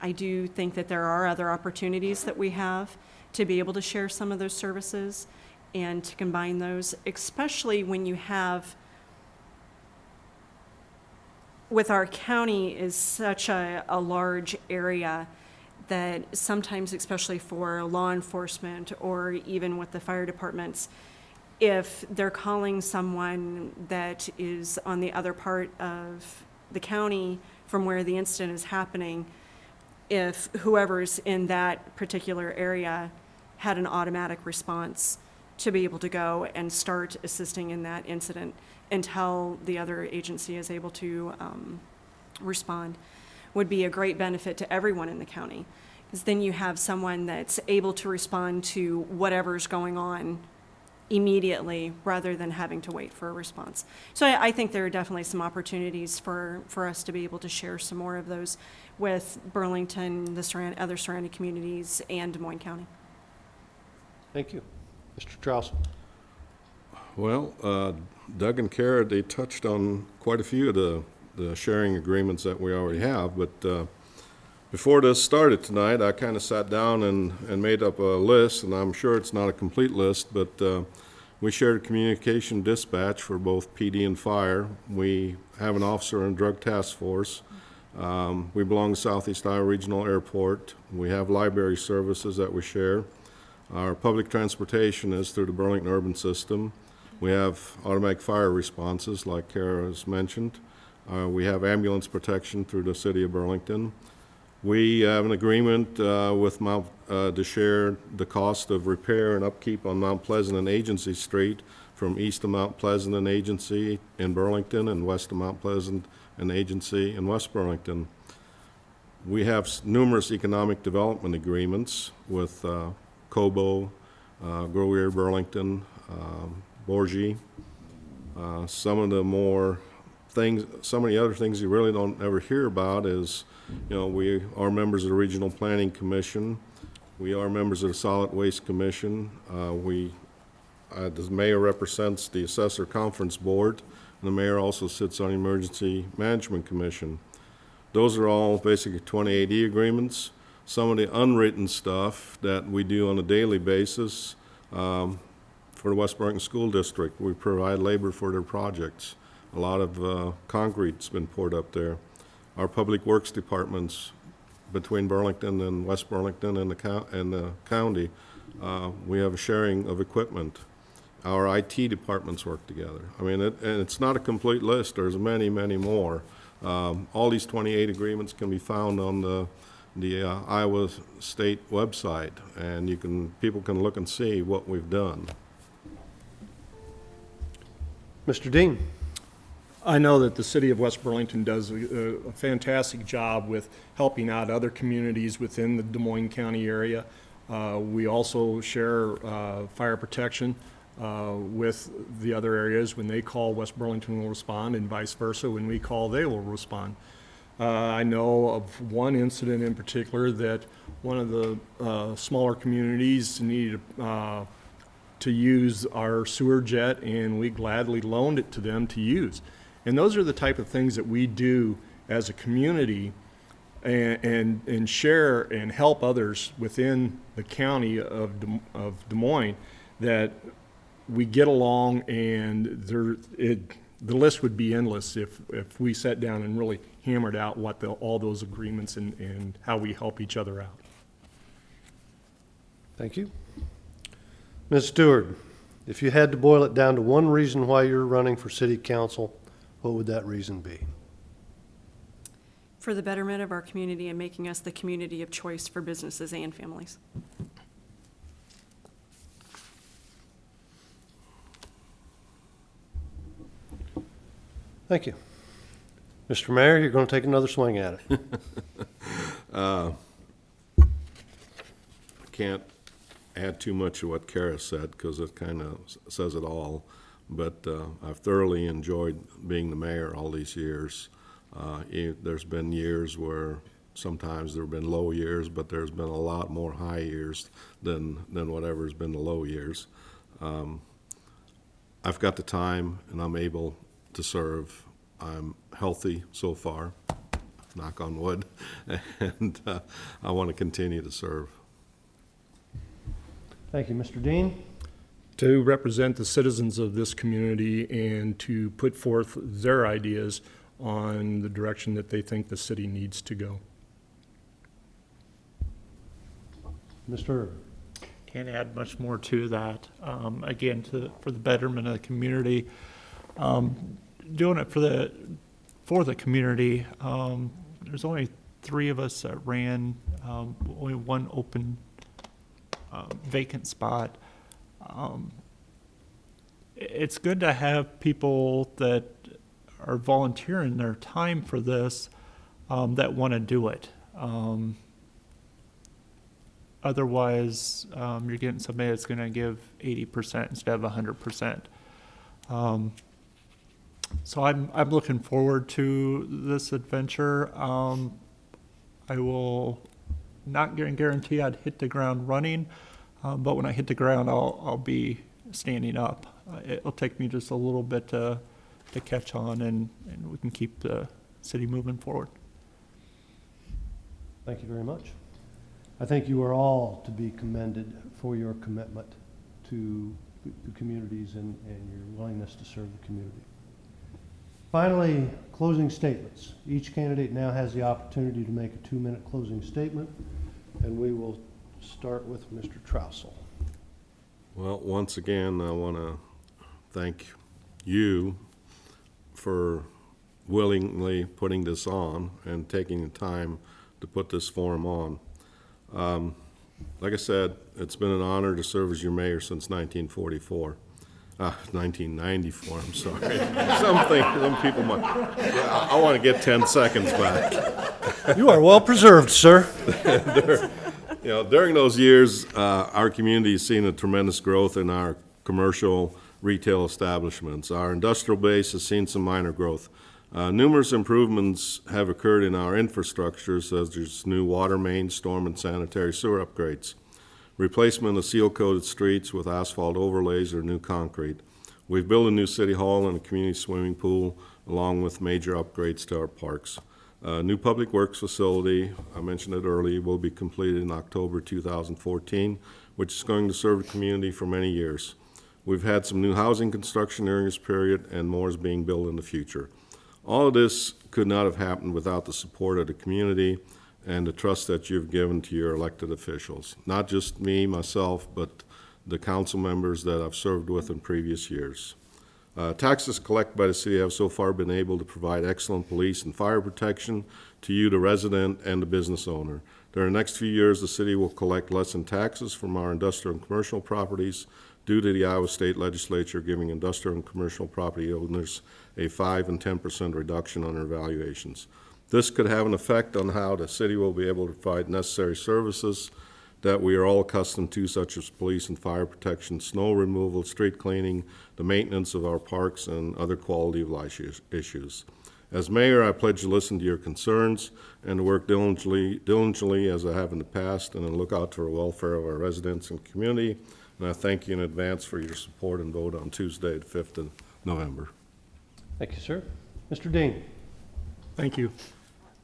I do think that there are other opportunities that we have to be able to share some of those services and to combine those, especially when you have, with our county is such a large area that sometimes, especially for law enforcement or even with the fire departments, if they're calling someone that is on the other part of the county from where the incident is happening, if whoever's in that particular area had an automatic response to be able to go and start assisting in that incident until the other agency is able to respond, would be a great benefit to everyone in the county. Because then you have someone that's able to respond to whatever's going on immediately rather than having to wait for a response. So I think there are definitely some opportunities for us to be able to share some more of those with Burlington, the other surrounding communities, and Des Moines County. Thank you. Mr. Trousen? Well, Doug and Kara, they touched on quite a few of the sharing agreements that we already have, but before this started tonight, I kind of sat down and made up a list, and I'm sure it's not a complete list, but we shared a communication dispatch for both PD and fire. We have an officer in drug task force. We belong to Southeast Iowa Regional Airport. We have library services that we share. Our public transportation is through the Burlington Urban System. We have automatic fire responses, like Kara has mentioned. We have ambulance protection through the city of Burlington. We have an agreement with Mount to share the cost of repair and upkeep on Mount Pleasant and Agency Street from east of Mount Pleasant and Agency in Burlington and west of Mount Pleasant and Agency in West Burlington. We have numerous economic development agreements with Cobo, Grolier, Burlington, Borgie. Some of the other things you really don't ever hear about is, we are members of the Regional Planning Commission. We are members of the Solid Waste Commission. The mayor represents the Assessor Conference Board, and the mayor also sits on the Emergency Management Commission. Those are all basically 2080 agreements. Some of the unwritten stuff that we do on a daily basis, for the West Burlington School District, we provide labor for their projects. A lot of concrete's been poured up there. Our public works departments between Burlington and West Burlington and the county, we have a sharing of equipment. Our IT departments work together. I mean, and it's not a complete list. There's many, many more. All these 28 agreements can be found on the Iowa State website, and people can look and see what we've done. Mr. Dean? I know that the city of West Burlington does a fantastic job with helping out other communities within the Des Moines County area. We also share fire protection with the other areas. When they call, West Burlington will respond, and vice versa. When we call, they will respond. I know of one incident in particular that one of the smaller communities needed to use our sewer jet, and we gladly loaned it to them to use. And those are the type of things that we do as a community and share and help others within the county of Des Moines, that we get along, and the list would be endless if we sat down and really hammered out what all those agreements and how we help each other out. Thank you. Ms. Stewart, if you had to boil it down to one reason why you're running for city council, what would that reason be? For the betterment of our community and making us the community of choice for businesses and families. Thank you. Mr. Mayor, you're going to take another swing at it. I can't add too much of what Kara said, because it kind of says it all. But I've thoroughly enjoyed being the mayor all these years. There's been years where sometimes there have been low years, but there's been a lot more high years than whatever's been the low years. I've got the time, and I'm able to serve. I'm healthy so far, knock on wood, and I want to continue to serve. Thank you, Mr. Dean. To represent the citizens of this community and to put forth their ideas on the direction that they think the city needs to go. Mr. Irvin. Can't add much more to that. Again, for the betterment of the community, doing it for the community. There's only 3 of us that ran, only one open vacant spot. It's good to have people that are volunteering their time for this, that want to do it. Otherwise, you're getting somebody that's going to give 80% instead of 100%. So I'm looking forward to this adventure. I will not guarantee I'd hit the ground running, but when I hit the ground, I'll be standing up. It'll take me just a little bit to catch on, and we can keep the city moving forward. Thank you very much. I think you are all to be commended for your commitment to the communities and your willingness to serve the community. Finally, closing statements. Each candidate now has the opportunity to make a 2-minute closing statement, and we will start with Mr. Trousel. Well, once again, I want to thank you for willingly putting this on and taking the time to put this forum on. Like I said, it's been an honor to serve as your mayor since 1944. 1994, I'm sorry. Some people might, I want to get 10 seconds back. You are well preserved, sir. During those years, our community has seen a tremendous growth in our commercial retail establishments. Our industrial base has seen some minor growth. Numerous improvements have occurred in our infrastructure, such as new water mains, storm and sanitary sewer upgrades, replacement of seal-coated streets with asphalt overlays or new concrete. We've built a new city hall and a community swimming pool, along with major upgrades to our parks. New public works facility, I mentioned it earlier, will be completed in October 2014, which is going to serve the community for many years. We've had some new housing construction during this period, and more is being built in the future. All of this could not have happened without the support of the community and the trust that you've given to your elected officials. Not just me, myself, but the council members that I've served with in previous years. Taxes collected by the city have so far been able to provide excellent police and fire protection to you, the resident and the business owner. During the next few years, the city will collect less in taxes from our industrial and commercial properties due to the Iowa State Legislature giving industrial and commercial property owners a 5% and 10% reduction on their valuations. This could have an effect on how the city will be able to provide necessary services that we are all accustomed to, such as police and fire protection, snow removal, street cleaning, the maintenance of our parks, and other quality of life issues. As mayor, I pledge to listen to your concerns and to work diligently as I have in the past, and to look out for the welfare of our residents and community. And I thank you in advance for your support and vote on Tuesday, the 5th of November. Thank you, sir. Mr. Dean? Thank you.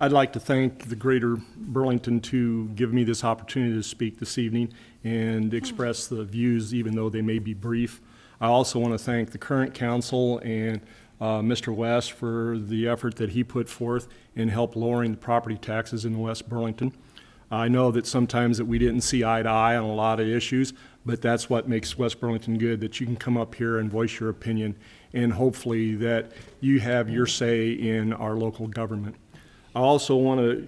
I'd like to thank the Greater Burlington to give me this opportunity to speak this evening and express the views, even though they may be brief. I also want to thank the current council and Mr. West for the effort that he put forth in help lowering the property taxes in West Burlington. I know that sometimes that we didn't see eye to eye on a lot of issues, but that's what makes West Burlington good, that you can come up here and voice your opinion, and hopefully that you have your say in our local government. I also want to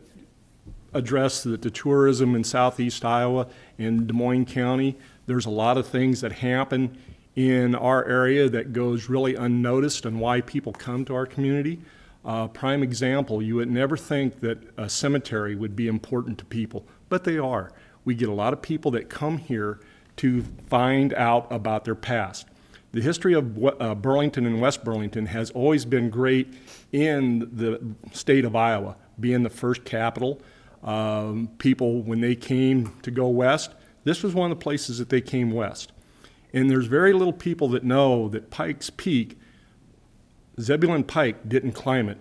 address that the tourism in southeast Iowa and Des Moines County, there's a lot of things that happen in our area that goes really unnoticed and why people come to our community. Prime example, you would never think that a cemetery would be important to people, but they are. We get a lot of people that come here to find out about their past. The history of Burlington and West Burlington has always been great in the state of Iowa, being the first capital. People, when they came to go west, this was one of the places that they came west. And there's very little people that know that Pikes Peak, Zebulon Pike didn't climb it.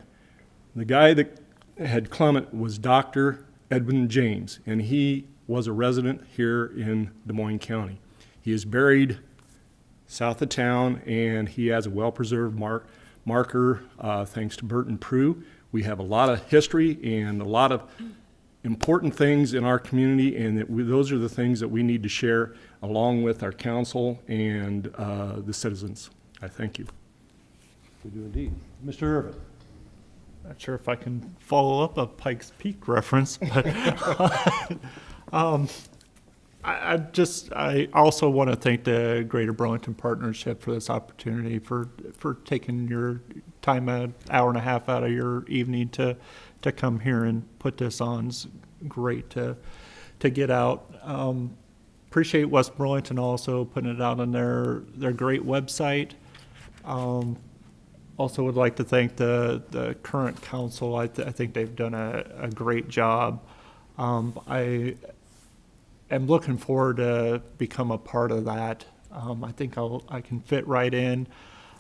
The guy that had climbed it was Dr. Edwin James, and he was a resident here in Des Moines County. He is buried south of town, and he has a well-preserved marker thanks to Burton Prue. We have a lot of history and a lot of important things in our community, and those are the things that we need to share along with our council and the citizens. I thank you. We do indeed. Mr. Irvin? Not sure if I can follow up a Pikes Peak reference, but I also want to thank the Greater Burlington Partnership for this opportunity, for taking your time, an hour and a half out of your evening to come here and put this on. It's great to get out. Appreciate West Burlington also putting it out on their great website. Also would like to thank the current council. I think they've done a great job. I am looking forward to become a part of that. I think I can fit right in.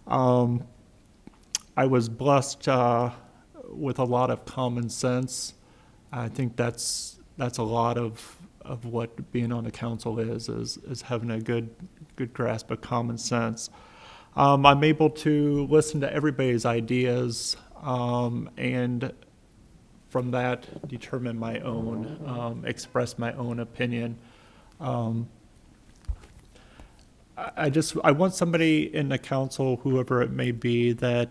I was blessed with a lot of common sense. I think that's a lot of what being on the council is having a good grasp of common sense. I'm able to listen to everybody's ideas and from that determine my own, express my own opinion. I want somebody in the council, whoever it may be, that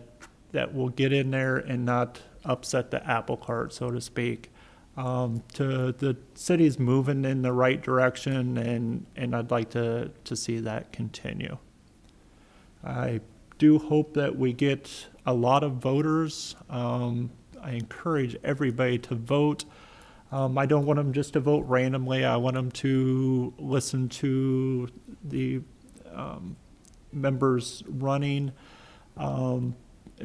will get in there and not upset the apple cart, so to speak. The city's moving in the right direction, and I'd like to see that continue. I do hope that we get a lot of voters. I encourage everybody to vote. I don't want them just to vote randomly. I want them to listen to the members running, and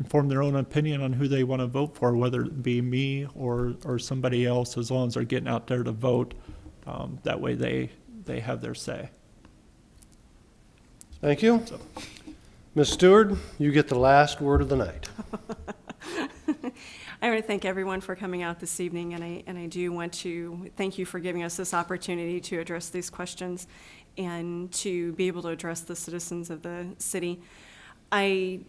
form their own opinion on who they want to vote for, whether it be me or somebody else, as long as they're getting out there to vote. That way they have their say. Thank you. So. Ms. Stewart, you get the last word of the night. I want to thank everyone for coming out this evening, and I do want to thank you for giving us this opportunity to address these questions. and to be able to address the citizens of the city. I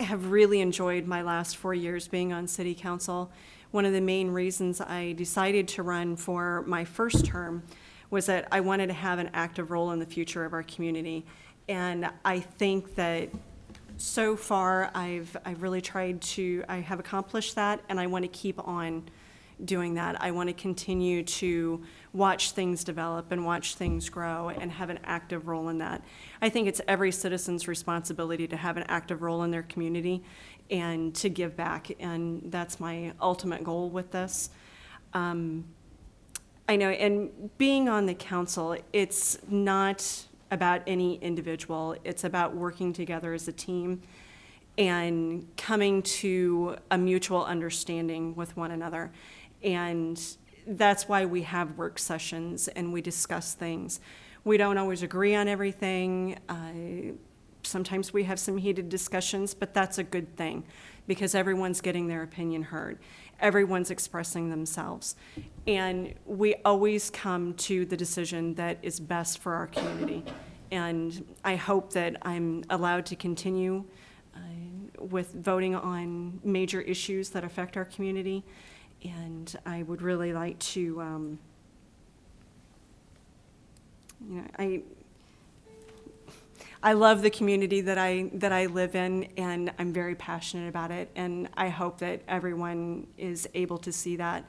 have really enjoyed my last 4 years being on city council. One of the main reasons I decided to run for my first term was that I wanted to have an active role in the future of our community. And I think that so far I've really I have accomplished that, and I want to keep on doing that. I want to continue to watch things develop and watch things grow and have an active role in that. I think it's every citizen's responsibility to have an active role in their community and to give back, and that's my ultimate goal with this. I know, and being on the council, it's not about any individual. It's about working together as a team and coming to a mutual understanding with one another. And that's why we have work sessions and we discuss things. We don't always agree on everything. Sometimes we have some heated discussions, but that's a good thing because everyone's getting their opinion heard. Everyone's expressing themselves. And we always come to the decision that is best for our community. And I hope that I'm allowed to continue with voting on major issues that affect our community. And I would really like to, I love the community that I live in, and I'm very passionate about it. And I hope that everyone is able to see that.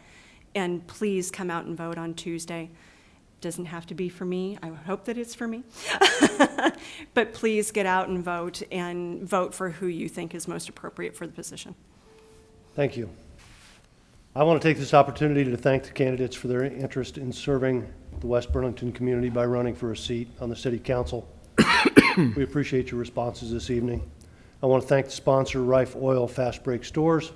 And please come out and vote on Tuesday. Doesn't have to be for me. I hope that it's for me. But please get out and vote for who you think is most appropriate for the position. Thank you. I want to take this opportunity to thank the candidates for their interest in serving the West Burlington community by running for a seat on the City Council. We appreciate your responses this evening. I want to thank the sponsor, Rife Oil Fast Break Stores.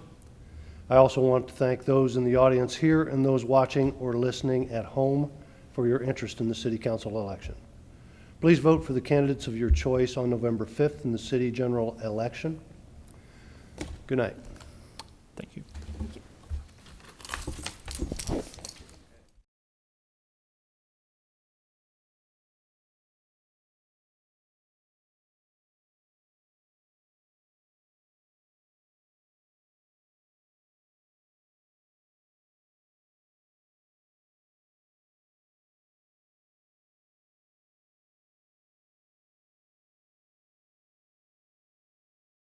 I also want to thank those in the audience here and those watching or listening at home for your interest in the City Council election. Please vote for the candidates of your choice on November 5th in the City General Election. Good night. Thank you.